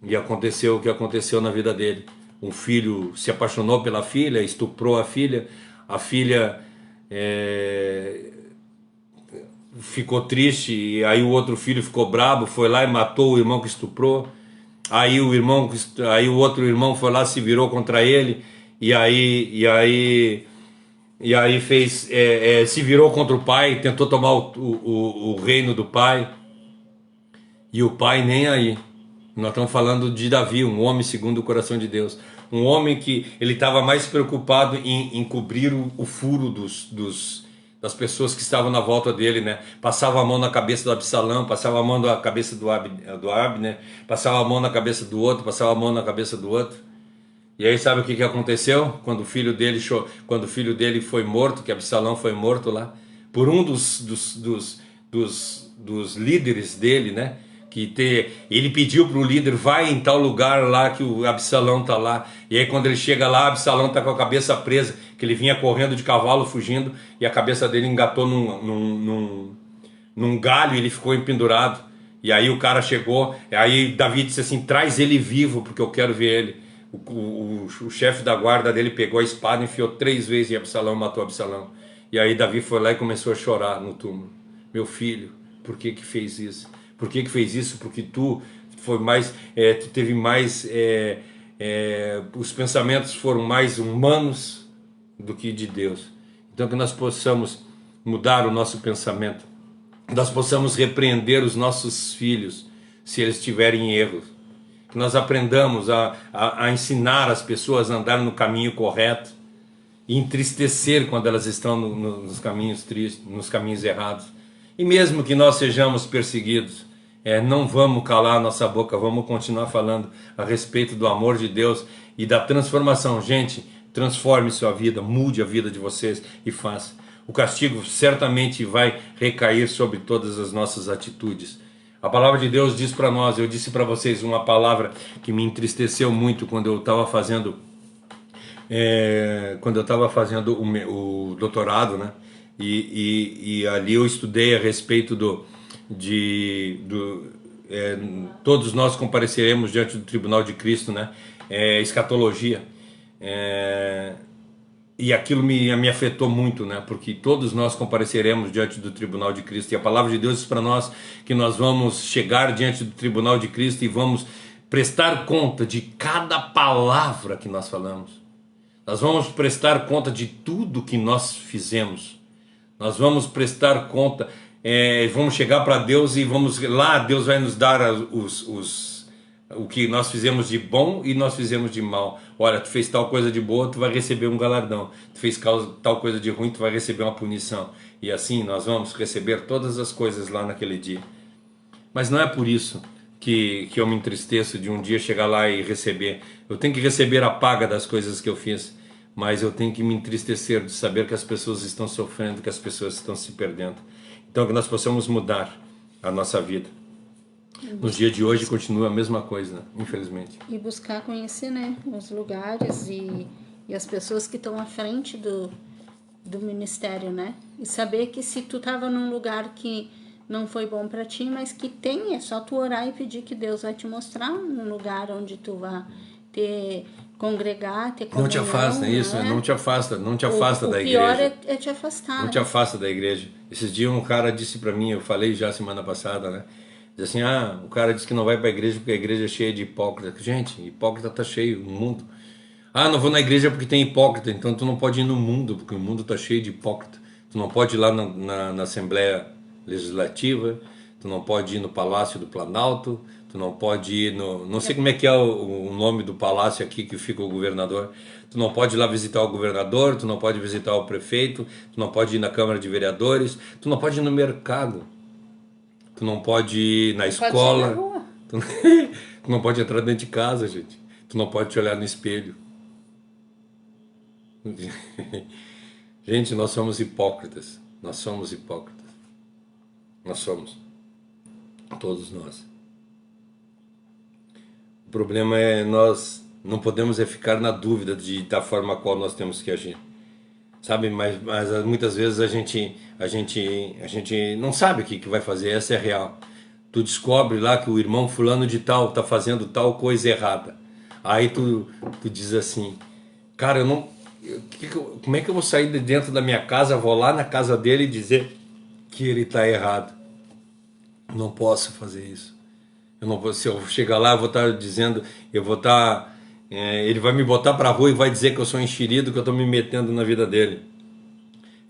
E aconteceu o que aconteceu na vida dele. Um filho se apaixonou pela filha, estuprou a filha ficou triste, e aí o outro filho ficou brabo, foi lá e matou o irmão que estuprou. Aí o outro irmão foi lá, se virou contra ele, e aí se virou contra o pai, tentou tomar o reino do pai, e o pai nem aí. Nós estamos falando de Davi, um homem segundo o coração de Deus, um homem que ele estava mais preocupado em cobrir o furo das pessoas que estavam na volta dele, né? Passava a mão na cabeça do Absalão, passava a mão na cabeça do Abner, passava a mão na cabeça do outro, passava a mão na cabeça do outro. E aí sabe o que aconteceu? Quando o filho dele foi morto, que Absalão foi morto lá, por um dos líderes dele, né? Ele pediu para o líder, vai em tal lugar lá que o Absalão está lá. E aí quando ele chega lá, Absalão está com a cabeça presa, que ele vinha correndo de cavalo, fugindo, e a cabeça dele engatou num galho e ele ficou empendurado. E aí o cara chegou, aí Davi disse assim, traz ele vivo, porque eu quero ver ele. O chefe da guarda dele pegou a espada, enfiou 3 vezes e Absalão matou Absalão. E aí Davi foi lá e começou a chorar no túmulo. Meu filho, por que fez isso? Por que fez isso? Porque tu teve mais, os pensamentos foram mais humanos do que de Deus. Então que nós possamos mudar o nosso pensamento, nós possamos repreender os nossos filhos se eles tiverem erros, que nós aprendamos a ensinar as pessoas a andar no caminho correto e entristecer quando elas estão nos caminhos tristes, nos caminhos errados. E mesmo que nós sejamos perseguidos, não vamos calar a nossa boca, vamos continuar falando a respeito do amor de Deus e da transformação. Gente, transforme sua vida, mude a vida de vocês e faça. O castigo certamente vai recair sobre todas as nossas atitudes. A palavra de Deus diz para nós, eu disse para vocês uma palavra que me entristeceu muito quando eu estava fazendo o doutorado, né? E ali eu estudei a respeito todos nós compareceremos diante do tribunal de Cristo, né? Escatologia. E aquilo me afetou muito, né? Porque todos nós compareceremos diante do tribunal de Cristo. E a palavra de Deus diz para nós que nós vamos chegar diante do tribunal de Cristo e vamos prestar conta de cada palavra que nós falamos. Nós vamos prestar conta de tudo que nós fizemos. Nós vamos prestar conta, vamos chegar para Deus e Deus vai nos dar o que nós fizemos de bom e nós fizemos de mal. Olha, tu fez tal coisa de boa, tu vai receber um galardão. Tu fez tal coisa de ruim, tu vai receber uma punição. E assim nós vamos receber todas as coisas lá naquele dia. Mas não é por isso que eu me entristeço de um dia chegar lá e receber. Eu tenho que receber a paga das coisas que eu fiz, mas eu tenho que me entristecer de saber que as pessoas estão sofrendo, que as pessoas estão se perdendo. Então que nós possamos mudar a nossa vida. Nos dias de hoje continua a mesma coisa, né? Infelizmente. E buscar conhecer, né, os lugares e as pessoas que estão à frente do ministério, né? E saber que se tu estava num lugar que não foi bom para ti, mas que tem, é só tu orar e pedir que Deus vai te mostrar um lugar onde tu vai congregar, ter comunhão. Não te afasta, é isso, né? Não te afasta da igreja. O pior é te afastar. Não te afasta da igreja. Esses dias um cara disse para mim, eu falei já semana passada, né? Diz assim, o cara disse que não vai para a igreja porque a igreja é cheia de hipócritas. Gente, hipócrita tá cheio no mundo. Não vou na igreja porque tem hipócrita, então tu não pode ir no mundo, porque o mundo tá cheio de hipócrita. Tu não pode ir lá na Assembleia Legislativa, tu não pode ir no Palácio do Planalto, tu não pode ir não sei como é que é o nome do palácio aqui que fica o governador. Tu não pode ir lá visitar o governador, tu não pode visitar o prefeito, tu não pode ir na Câmara de Vereadores, tu não pode ir no mercado. Tu não pode ir na escola, Tu não pode entrar dentro de casa, gente. Tu não pode te olhar no espelho. Gente, nós somos hipócritas. Nós somos hipócritas. Nós somos. Todos nós. O problema é nós não podemos ficar na dúvida da forma qual nós temos que agir. Sabe, mas muitas vezes a gente não sabe o que vai fazer, essa é real. Tu descobre lá que o irmão fulano de tal está fazendo tal coisa errada. Aí tu diz assim, cara, como é que eu vou sair de dentro da minha casa, vou lá na casa dele e dizer que ele está errado? Eu não posso fazer isso. Eu não vou, se eu chegar lá, eu vou estar dizendo, ele vai me botar pra rua e vai dizer que eu sou enxerido, que eu estou me metendo na vida dele.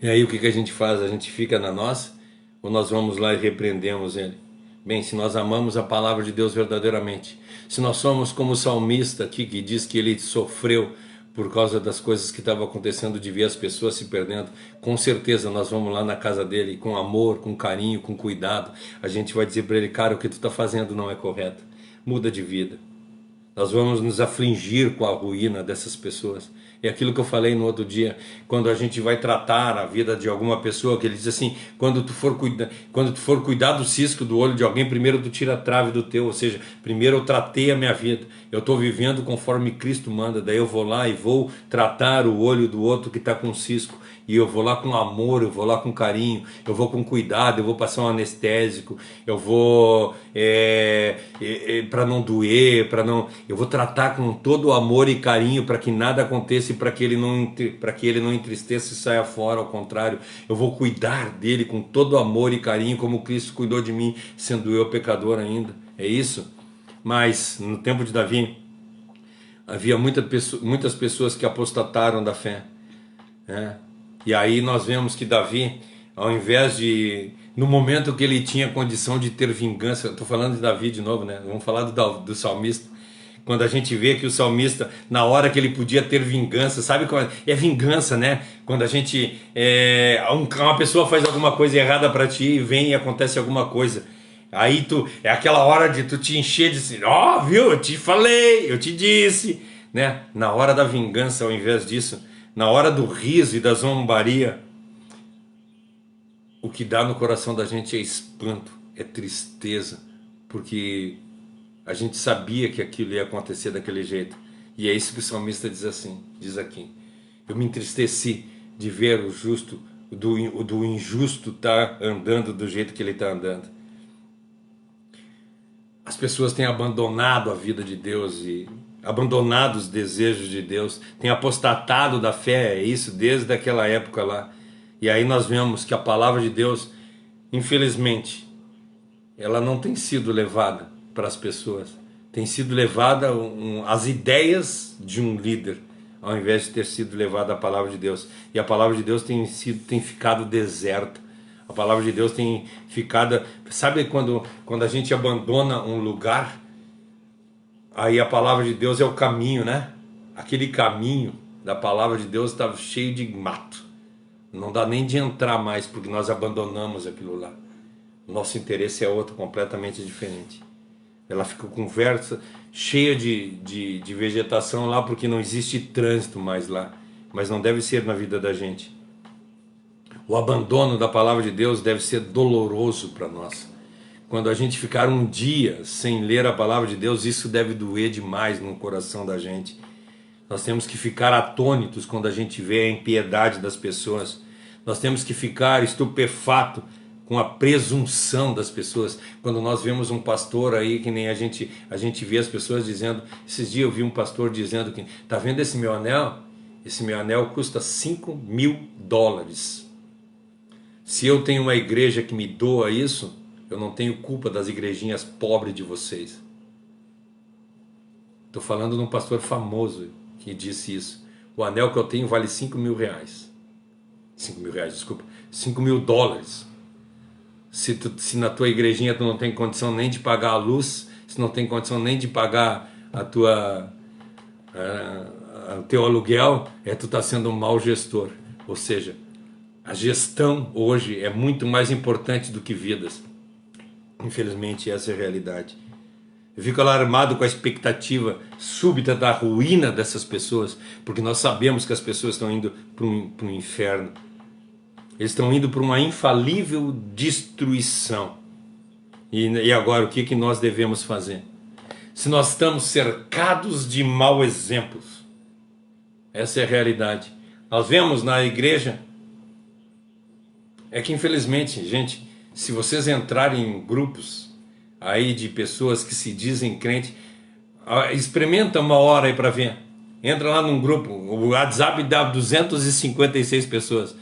E aí o que a gente faz? A gente fica na nossa? Ou nós vamos lá e repreendemos ele? Bem, se nós amamos a palavra de Deus verdadeiramente, se nós somos como o salmista aqui, que diz que ele sofreu por causa das coisas que estavam acontecendo, de ver as pessoas se perdendo, com certeza nós vamos lá na casa dele com amor, com carinho, com cuidado. A gente vai dizer para ele, cara, o que tu está fazendo não é correto, muda de vida. Nós vamos nos afligir com a ruína dessas pessoas. É aquilo que eu falei no outro dia, quando a gente vai tratar a vida de alguma pessoa, que ele diz assim, quando tu for cuidar do cisco do olho de alguém, primeiro tu tira a trave do teu, ou seja, primeiro eu tratei a minha vida, eu estou vivendo conforme Cristo manda, daí eu vou lá e vou tratar o olho do outro que está com cisco, e eu vou lá com amor, eu vou lá com carinho, eu vou com cuidado, eu vou passar um anestésico, eu vou para não doer, eu vou tratar com todo o amor e carinho para que nada aconteça e para que ele não entristeça e saia fora, ao contrário, eu vou cuidar dele com todo amor e carinho como Cristo cuidou de mim, sendo eu pecador ainda. É isso? Mas no tempo de Davi havia muitas pessoas que apostataram da fé, né? E aí nós vemos que Davi, ao invés de, no momento que ele tinha condição de ter vingança, eu estou falando de Davi de novo, né? Vamos falar do salmista. Quando a gente vê que o salmista, na hora que ele podia ter vingança, sabe qual é vingança, né? Quando a gente, uma pessoa faz alguma coisa errada para ti e vem e acontece alguma coisa. Aí é aquela hora de tu te encher de assim, viu, eu te falei, eu te disse, né? Na hora da vingança, ao invés disso, na hora do riso e da zombaria, o que dá no coração da gente é espanto, é tristeza, porque a gente sabia que aquilo ia acontecer daquele jeito. E é isso que o salmista diz aqui. Eu me entristeci de ver o justo, do injusto estar andando do jeito que ele está andando. As pessoas têm abandonado a vida de Deus e abandonado os desejos de Deus, têm apostatado da fé, é isso, desde aquela época lá. E aí nós vemos que a palavra de Deus, infelizmente, ela não tem sido levada para as pessoas, tem sido levada as ideias de um líder, ao invés de ter sido levada a palavra de Deus. E a palavra de Deus tem ficado deserta. A palavra de Deus tem ficado... Sabe quando a gente abandona um lugar, aí a palavra de Deus é o caminho, né? Aquele caminho da palavra de Deus está cheio de mato. Não dá nem de entrar mais, porque nós abandonamos aquilo lá. O nosso interesse é outro, completamente diferente. Ela fica conversa cheia de vegetação lá, porque não existe trânsito mais lá. Mas não deve ser na vida da gente. O abandono da palavra de Deus deve ser doloroso para nós. Quando a gente ficar um dia sem ler a palavra de Deus, isso deve doer demais no coração da gente. Nós temos que ficar atônitos quando a gente vê a impiedade das pessoas. Nós temos que ficar estupefato com a presunção das pessoas. Quando nós vemos um pastor aí, que nem a gente vê as pessoas dizendo... Esses dias eu vi um pastor dizendo que... Tá vendo esse meu anel? Esse meu anel custa $5.000. Se eu tenho uma igreja que me doa isso, eu não tenho culpa das igrejinhas pobres de vocês. Estou falando de um pastor famoso que disse isso. O anel que eu tenho vale $5.000. Desculpa. $5.000. Se na tua igrejinha tu não tem condição nem de pagar a luz, se não tem condição nem de pagar o teu aluguel, tu está sendo um mau gestor. Ou seja, a gestão hoje é muito mais importante do que vidas. Infelizmente essa é a realidade. Eu fico alarmado com a expectativa súbita da ruína dessas pessoas, porque nós sabemos que as pessoas estão indo para um inferno. Eles estão indo para uma infalível destruição. E agora, o que nós devemos fazer? Se nós estamos cercados de maus exemplos, essa é a realidade. Nós vemos na igreja, é que infelizmente, gente, se vocês entrarem em grupos aí de pessoas que se dizem crente, experimenta uma hora aí para ver. Entra lá num grupo, o WhatsApp dá 256 pessoas.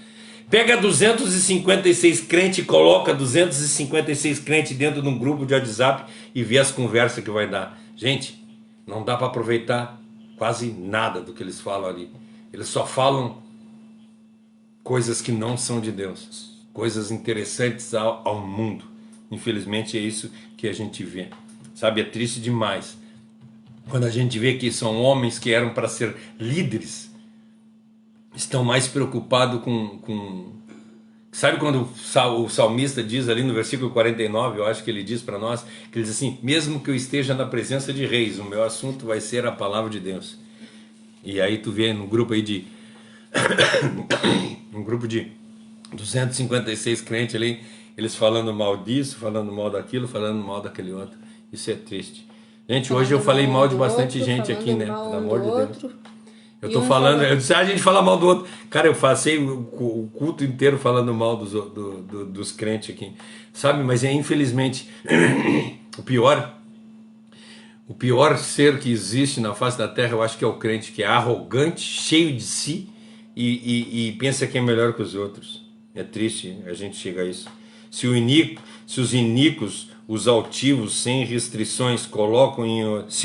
Pega 256 crentes e coloca 256 crentes dentro de um grupo de WhatsApp e vê as conversas que vai dar. Gente, não dá para aproveitar quase nada do que eles falam ali. Eles só falam coisas que não são de Deus, coisas interessantes ao mundo. Infelizmente é isso que a gente vê. Sabe, é triste demais quando a gente vê que são homens que eram para ser líderes, estão mais preocupados com... Sabe quando o salmista diz ali no versículo 49, eu acho que ele diz para nós, que ele diz assim: mesmo que eu esteja na presença de reis, o meu assunto vai ser a palavra de Deus. E aí tu vê num grupo aí de um grupo de 256 crentes ali, eles falando mal disso, falando mal daquilo, falando mal daquele outro. Isso é triste. Gente, hoje eu falei mal de bastante gente aqui, né? Pelo amor de Deus. Eu tô falando, eu disse, a gente fala mal do outro. Cara, eu passei o culto inteiro falando mal dos crentes aqui. Sabe, mas é infelizmente o pior ser que existe na face da terra, eu acho que é o crente, que é arrogante, cheio de si e pensa que é melhor que os outros. É triste a gente chegar a isso. Se os iníquos, os altivos, sem restrições, se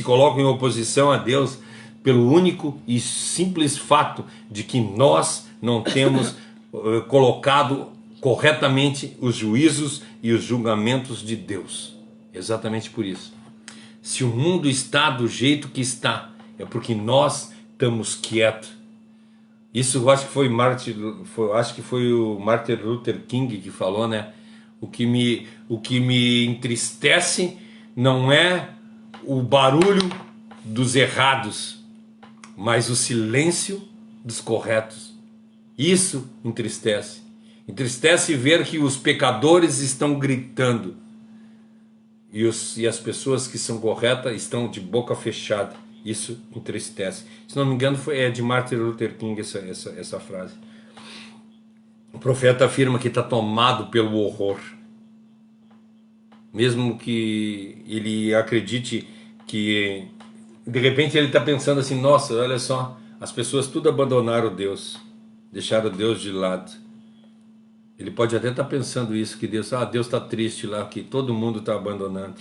colocam em oposição a Deus, pelo único e simples fato de que nós não temos colocado corretamente os juízos e os julgamentos de Deus. Exatamente por isso. Se o mundo está do jeito que está, é porque nós estamos quietos. Isso eu acho que foi o Martin Luther King que falou, né? O que me entristece não é o barulho dos errados, mas o silêncio dos corretos. Isso entristece. Entristece ver que os pecadores estão gritando e as pessoas que são corretas estão de boca fechada. Isso entristece. Se não me engano, é de Martin Luther King essa frase. O profeta afirma que está tomado pelo horror. Mesmo que ele acredite que de repente ele está pensando assim: nossa, olha só, as pessoas tudo abandonaram Deus, deixaram Deus de lado. Ele pode até estar pensando isso, que Deus está triste lá, que todo mundo está abandonando.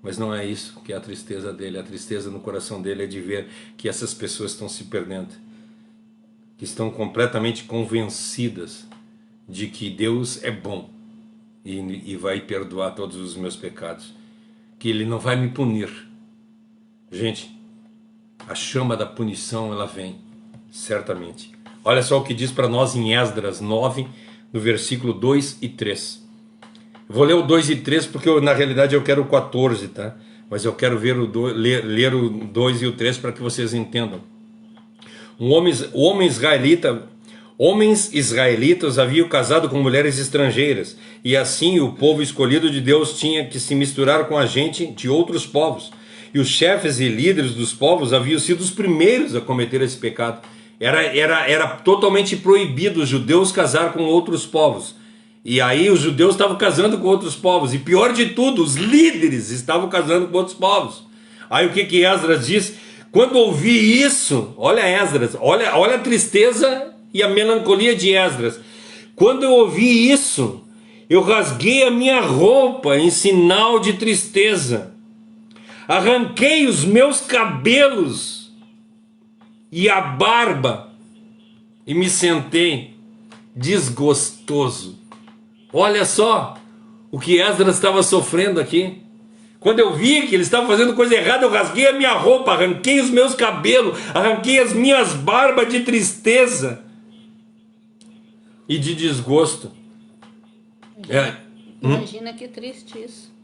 Mas não é isso que é a tristeza dele. A tristeza no coração dele é de ver que essas pessoas estão se perdendo, que estão completamente convencidas de que Deus é bom e vai perdoar todos os meus pecados, que Ele não vai me punir. Gente, a chama da punição, ela vem, certamente. Olha só o que diz para nós em Esdras 9, no versículo 2 e 3. Eu vou ler o 2 e 3 porque na realidade eu quero o 14, tá? Mas eu quero ler o 2 e o 3 para que vocês entendam. Homens israelitas haviam casado com mulheres estrangeiras, e assim o povo escolhido de Deus tinha que se misturar com a gente de outros povos. E os chefes e líderes dos povos haviam sido os primeiros a cometer esse pecado. Era totalmente proibido os judeus casar com outros povos. E aí os judeus estavam casando com outros povos. E pior de tudo, os líderes estavam casando com outros povos. Aí o que Esdras diz? Quando ouvi isso, olha Esdras, olha a tristeza e a melancolia de Esdras. Quando eu ouvi isso, eu rasguei a minha roupa em sinal de tristeza. Arranquei os meus cabelos e a barba e me sentei desgostoso. Olha só o que Esdras estava sofrendo aqui. Quando eu vi que ele estava fazendo coisa errada, eu rasguei a minha roupa, arranquei os meus cabelos, arranquei as minhas barbas de tristeza e de desgosto. Imagina que triste isso.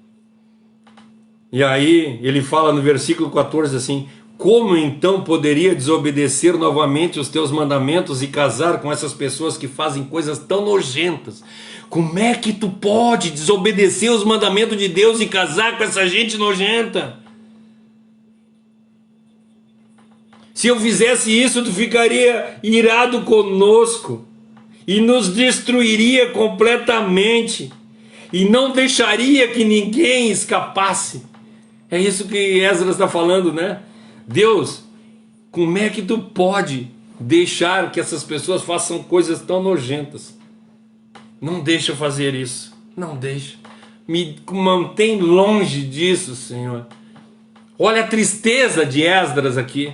E aí ele fala no versículo 14 assim: como então poderia desobedecer novamente os teus mandamentos e casar com essas pessoas que fazem coisas tão nojentas? Como é que tu pode desobedecer os mandamentos de Deus e casar com essa gente nojenta? Se eu fizesse isso, tu ficaria irado conosco e nos destruiria completamente e não deixaria que ninguém escapasse. É isso que Esdras está falando, né? Deus, como é que tu pode deixar que essas pessoas façam coisas tão nojentas? Não deixa fazer isso, não deixa. Me mantém longe disso, Senhor. Olha a tristeza de Esdras aqui.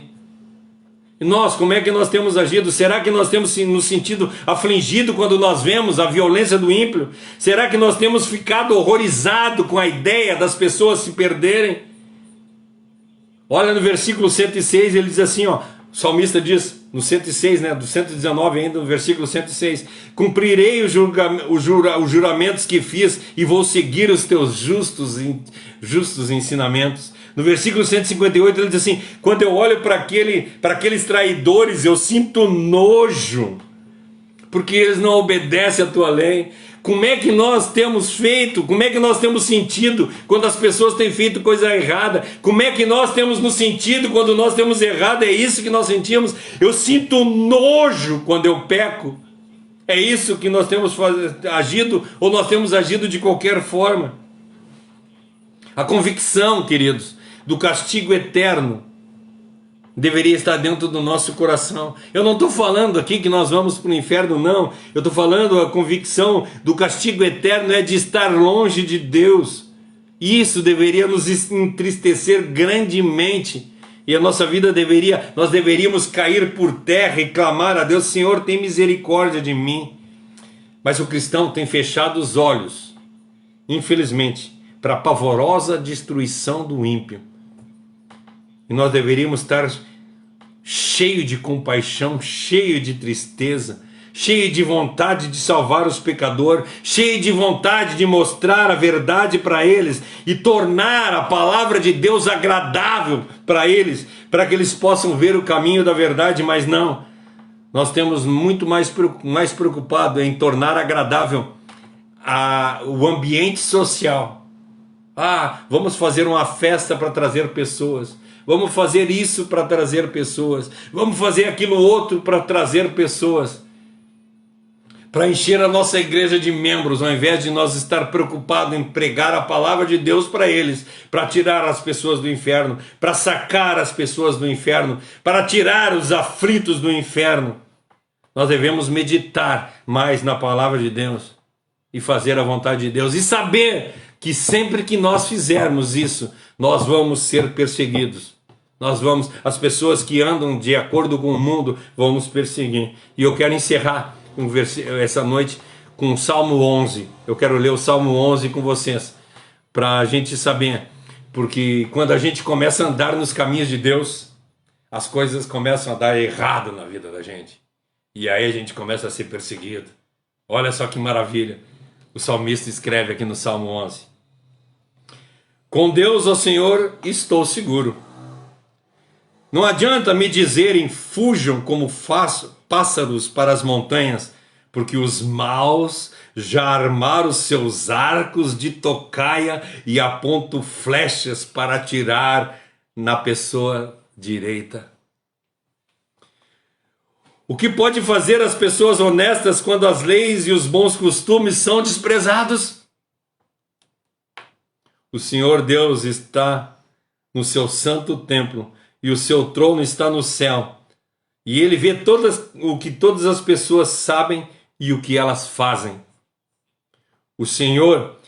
E nós, como é que nós temos agido? Será que nós temos nos sentido afligido quando nós vemos a violência do ímpio? Será que nós temos ficado horrorizados com a ideia das pessoas se perderem? Olha no versículo 106, ele diz assim, ó, o salmista diz, no 106, né, do 119 ainda, no versículo 106, cumprirei os juramentos que fiz e vou seguir os teus justos ensinamentos. No versículo 158 ele diz assim, quando eu olho para aqueles traidores, eu sinto nojo, porque eles não obedecem a tua lei. Como é que nós temos feito? Como é que nós temos sentido quando as pessoas têm feito coisa errada? Como é que nós temos nos sentido quando nós temos errado? É isso que nós sentimos. Eu sinto nojo quando eu peco. É isso que nós temos agido, ou nós temos agido de qualquer forma. A convicção, queridos, do castigo eterno deveria estar dentro do nosso coração. Eu não estou falando aqui que nós vamos para o inferno, não. Eu estou falando a convicção do castigo eterno é de estar longe de Deus. Isso deveria nos entristecer grandemente. E a nossa vida nós deveríamos cair por terra e clamar a Deus, Senhor, tem misericórdia de mim. Mas o cristão tem fechado os olhos, infelizmente, para a pavorosa destruição do ímpio. E nós deveríamos estar cheio de compaixão, cheio de tristeza, cheio de vontade de salvar os pecadores, cheio de vontade de mostrar a verdade para eles e tornar a palavra de Deus agradável para eles, para que eles possam ver o caminho da verdade. Mas não, nós temos muito mais preocupado em tornar agradável o ambiente social. Vamos fazer uma festa para trazer pessoas. Vamos fazer isso para trazer pessoas. Vamos fazer aquilo outro para trazer pessoas. Para encher a nossa igreja de membros, ao invés de nós estar preocupados em pregar a palavra de Deus para eles, para tirar as pessoas do inferno, para sacar as pessoas do inferno, para tirar os aflitos do inferno. Nós devemos meditar mais na palavra de Deus e fazer a vontade de Deus e saber que sempre que nós fizermos isso, nós vamos ser perseguidos. As pessoas que andam de acordo com o mundo vão nos perseguir. E eu quero encerrar essa noite com o Salmo 11. Eu quero ler o Salmo 11 com vocês, para a gente saber, porque quando a gente começa a andar nos caminhos de Deus, as coisas começam a dar errado na vida da gente. E aí a gente começa a ser perseguido. Olha só que maravilha. O salmista escreve aqui no Salmo 11. Com Deus, ó Senhor, estou seguro. Não adianta me dizerem, fujam como pássaros para as montanhas, porque os maus já armaram seus arcos de tocaia e apontam flechas para atirar na pessoa direita. O que pode fazer as pessoas honestas quando as leis e os bons costumes são desprezados? O Senhor Deus está no seu santo templo e o seu trono está no céu. E ele vê o que todas as pessoas sabem e o que elas fazem. O Senhor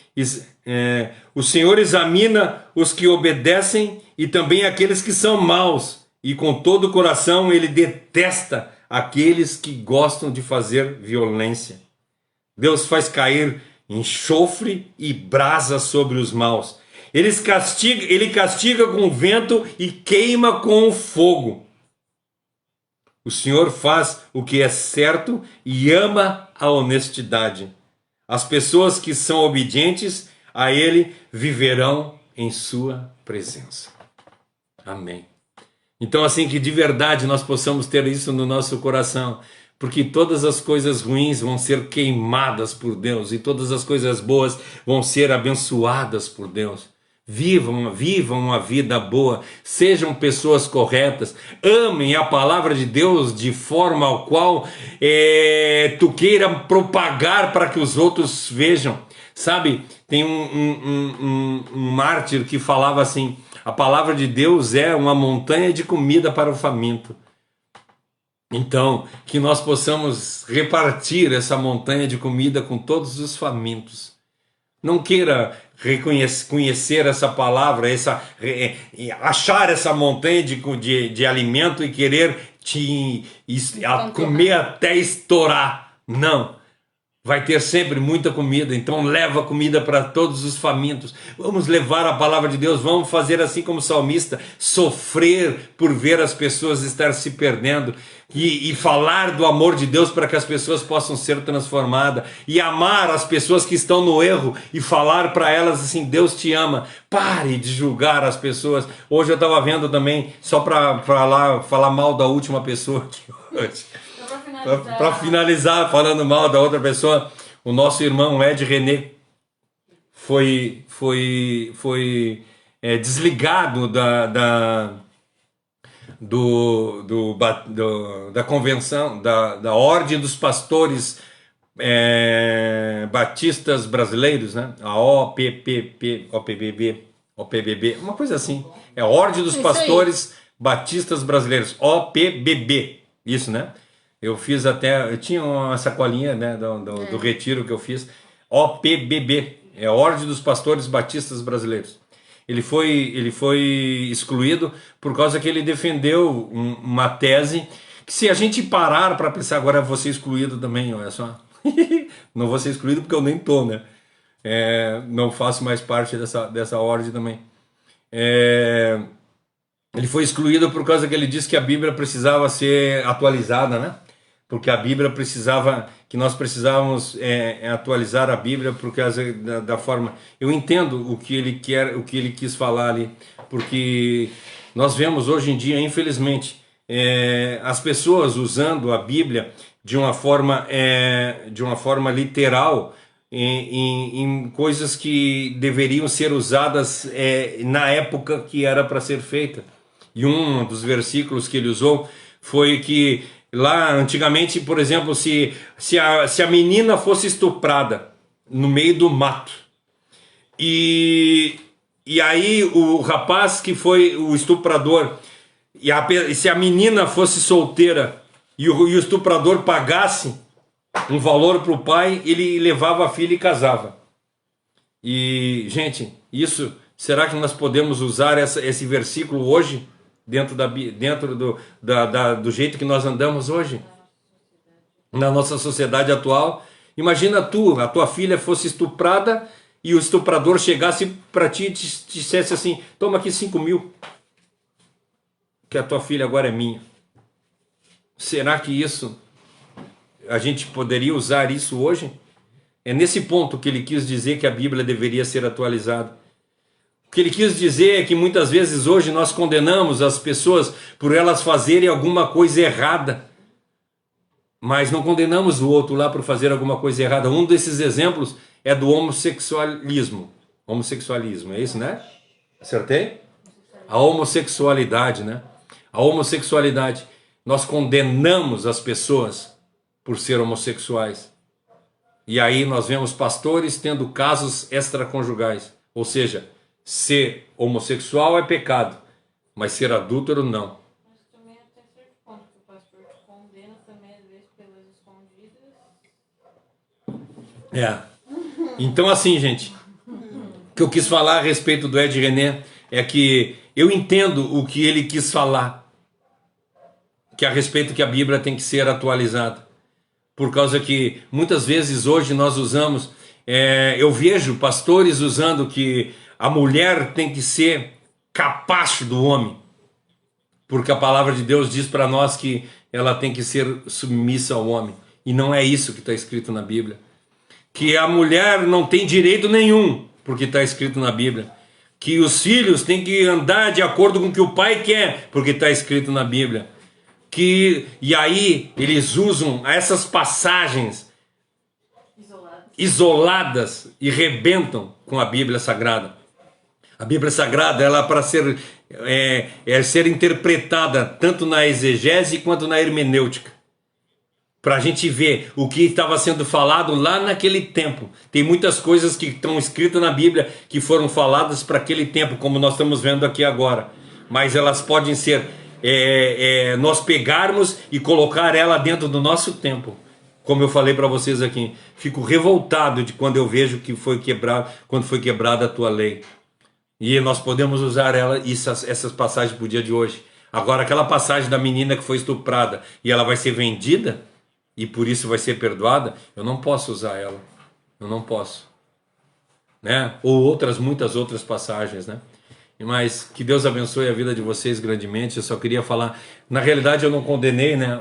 examina os que obedecem e também aqueles que são maus. E com todo o coração ele detesta aqueles que gostam de fazer violência. Deus faz cair enxofre e brasa sobre os maus. Ele castiga com o vento e queima com o fogo. O Senhor faz o que é certo e ama a honestidade. As pessoas que são obedientes a Ele viverão em sua presença. Amém. Então, assim, que de verdade nós possamos ter isso no nosso coração, porque todas as coisas ruins vão ser queimadas por Deus e todas as coisas boas vão ser abençoadas por Deus. Vivam uma vida boa, sejam pessoas corretas, amem a palavra de Deus de forma ao qual tu queira propagar para que os outros vejam. Sabe, tem um mártir que falava assim: a palavra de Deus é uma montanha de comida para o faminto. Então, que nós possamos repartir essa montanha de comida com todos os famintos. Não queira conhecer essa palavra, achar essa montanha de alimento e querer comer até estourar. Não. Vai ter sempre muita comida, então leva comida para todos os famintos. Vamos levar a palavra de Deus, vamos fazer assim como o salmista, sofrer por ver as pessoas estar se perdendo e falar do amor de Deus para que as pessoas possam ser transformadas e amar as pessoas que estão no erro e falar para elas assim: Deus te ama. Pare de julgar as pessoas. Hoje eu estava vendo também, só para falar mal da última pessoa aqui hoje. Para finalizar, falando mal da outra pessoa, o nosso irmão Ed René foi desligado da convenção, da Ordem dos Pastores Batistas Brasileiros, né? A OPBB, uma coisa assim. É a Ordem dos Pastores Batistas Brasileiros, OPBB, isso, né? Eu fiz eu tinha uma sacolinha, né, do retiro que eu fiz, OPBB, é a Ordem dos Pastores Batistas Brasileiros. Ele foi excluído por causa que ele defendeu uma tese que, se a gente parar para pensar, agora eu vou ser excluído também, olha só. Não vou ser excluído porque eu nem tô, né? Não faço mais parte dessa ordem também. Ele foi excluído por causa que ele disse que a Bíblia precisava ser atualizada, né? Porque a Bíblia nós precisávamos atualizar a Bíblia por causa da forma. Eu entendo o que ele quis falar ali, porque nós vemos hoje em dia, infelizmente, as pessoas usando a Bíblia de uma forma literal em coisas que deveriam ser usadas na época que era para ser feita. E um dos versículos que ele usou foi que lá antigamente, por exemplo, se a menina fosse estuprada no meio do mato e aí o rapaz que foi o estuprador, e se a menina fosse solteira e o estuprador pagasse um valor para o pai, ele levava a filha e casava. E, gente, será que nós podemos usar esse versículo hoje dentro do jeito que nós andamos hoje? Na nossa sociedade atual. Imagina a tua filha fosse estuprada e o estuprador chegasse para ti e te dissesse assim: toma aqui 5.000, que a tua filha agora é minha. Será que a gente poderia usar isso hoje? É nesse ponto que ele quis dizer que a Bíblia deveria ser atualizada. O que ele quis dizer é que muitas vezes hoje nós condenamos as pessoas por elas fazerem alguma coisa errada, mas não condenamos o outro lá por fazer alguma coisa errada. Um desses exemplos é do homossexualismo. Homossexualismo, é isso, né? Acertei? A homossexualidade, né? A homossexualidade. Nós condenamos as pessoas por ser homossexuais. E aí nós vemos pastores tendo casos extraconjugais. Ou seja, ser homossexual é pecado, mas ser adúltero não. Mas também até certo ponto que o pastor te condena também, às vezes, pelas escondidas. Então, assim, gente, o que eu quis falar a respeito do Ed René é que eu entendo o que ele quis falar, que a respeito que a Bíblia tem que ser atualizada, por causa que muitas vezes hoje nós usamos, eu vejo pastores usando que a mulher tem que ser capacho do homem, porque a palavra de Deus diz para nós que ela tem que ser submissa ao homem, e não é isso que está escrito na Bíblia. Que a mulher não tem direito nenhum, porque está escrito na Bíblia que os filhos têm que andar de acordo com o que o pai quer, porque está escrito na Bíblia. E aí eles usam essas passagens isoladas e rebentam com a Bíblia Sagrada. A Bíblia Sagrada, ela é para ser, ser interpretada tanto na exegese quanto na hermenêutica, para a gente ver o que estava sendo falado lá naquele tempo. Tem muitas coisas que estão escritas na Bíblia que foram faladas para aquele tempo, como nós estamos vendo aqui agora, mas elas podem ser, nós pegarmos e colocar ela dentro do nosso tempo. Como eu falei para vocês aqui, fico revoltado de quando eu vejo que foi quebrado, quando foi quebrada a tua lei. E nós podemos usar essas passagens para o dia de hoje. Agora, aquela passagem da menina que foi estuprada e ela vai ser vendida e por isso vai ser perdoada, eu não posso usar ela. Eu não posso. Né? Ou muitas outras passagens, né? Mas que Deus abençoe a vida de vocês grandemente. Eu só queria falar, na realidade eu não condenei, né?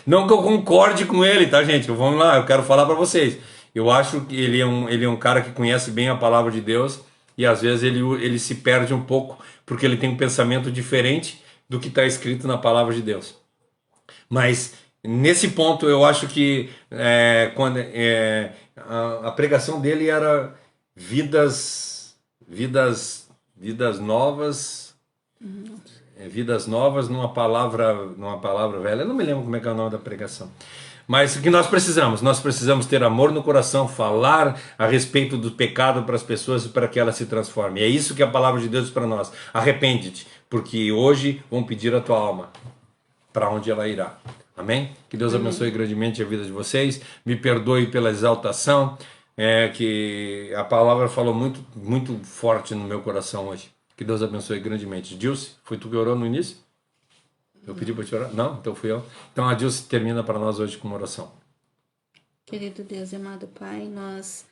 Não que eu concorde com ele, tá, gente? Vamos lá, eu quero falar para vocês. Eu acho que ele é um cara que conhece bem a palavra de Deus e às vezes ele se perde um pouco porque ele tem um pensamento diferente do que está escrito na palavra de Deus. Mas nesse ponto eu acho que a pregação dele era vidas novas, vidas novas numa palavra velha. Eu não me lembro como é que é o nome da pregação. Mas o que nós precisamos ter amor no coração, falar a respeito do pecado para as pessoas para que elas se transformem. É isso que a palavra de Deus diz para nós. Arrepende-te, porque hoje vão pedir a tua alma, para onde ela irá. Amém? Que Deus abençoe grandemente a vida de vocês. Me perdoe pela exaltação, que a palavra falou muito, muito forte no meu coração hoje. Que Deus abençoe grandemente. Dilce, foi tu que orou no início? Eu pedi para te orar? Não, então fui eu. Então a Dilce termina para nós hoje com uma oração. Querido Deus e amado Pai, nós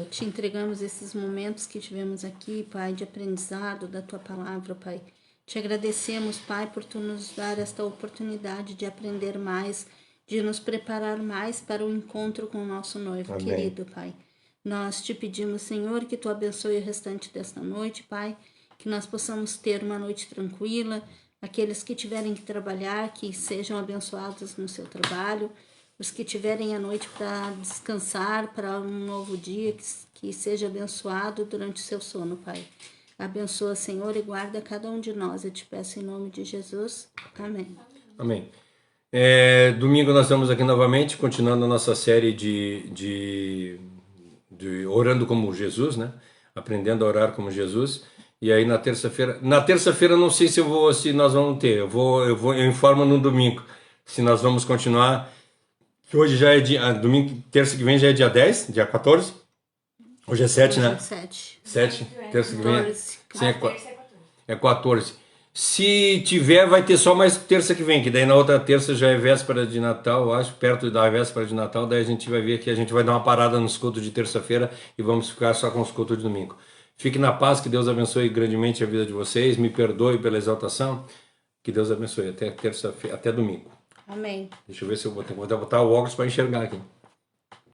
te entregamos esses momentos que tivemos aqui, Pai, de aprendizado da Tua palavra, Pai. Te agradecemos, Pai, por Tu nos dar esta oportunidade de aprender mais, de nos preparar mais para o encontro com o nosso noivo. Amém. Querido Pai. Nós te pedimos, Senhor, que Tu abençoe o restante desta noite, Pai, que nós possamos ter uma noite tranquila. Aqueles que tiverem que trabalhar, que sejam abençoados no seu trabalho. Os que tiverem a noite para descansar, para um novo dia, que seja abençoado durante o seu sono, Pai. Abençoa, Senhor, e guarda cada um de nós. Eu te peço em nome de Jesus. Amém. Amém. Domingo nós estamos aqui novamente, continuando a nossa série de orando como Jesus, né? Aprendendo a orar como Jesus. E aí na terça-feira não sei se nós vamos ter, eu informo no domingo, se nós vamos continuar, que hoje já é domingo, terça que vem já é dia 10, dia 14, hoje é 7, né? 7, terça que vem, sim, é 14. Se tiver, vai ter só mais terça que vem, que daí na outra terça já é véspera de Natal, eu acho, perto da véspera de Natal, daí a gente vai ver que a gente vai dar uma parada nos cultos de terça-feira e vamos ficar só com os cultos de domingo. Fique na paz, que Deus abençoe grandemente a vida de vocês. Me perdoe pela exaltação. Que Deus abençoe. Até terça-feira, até domingo. Amém. Deixa eu ver se eu vou botar o óculos para enxergar aqui.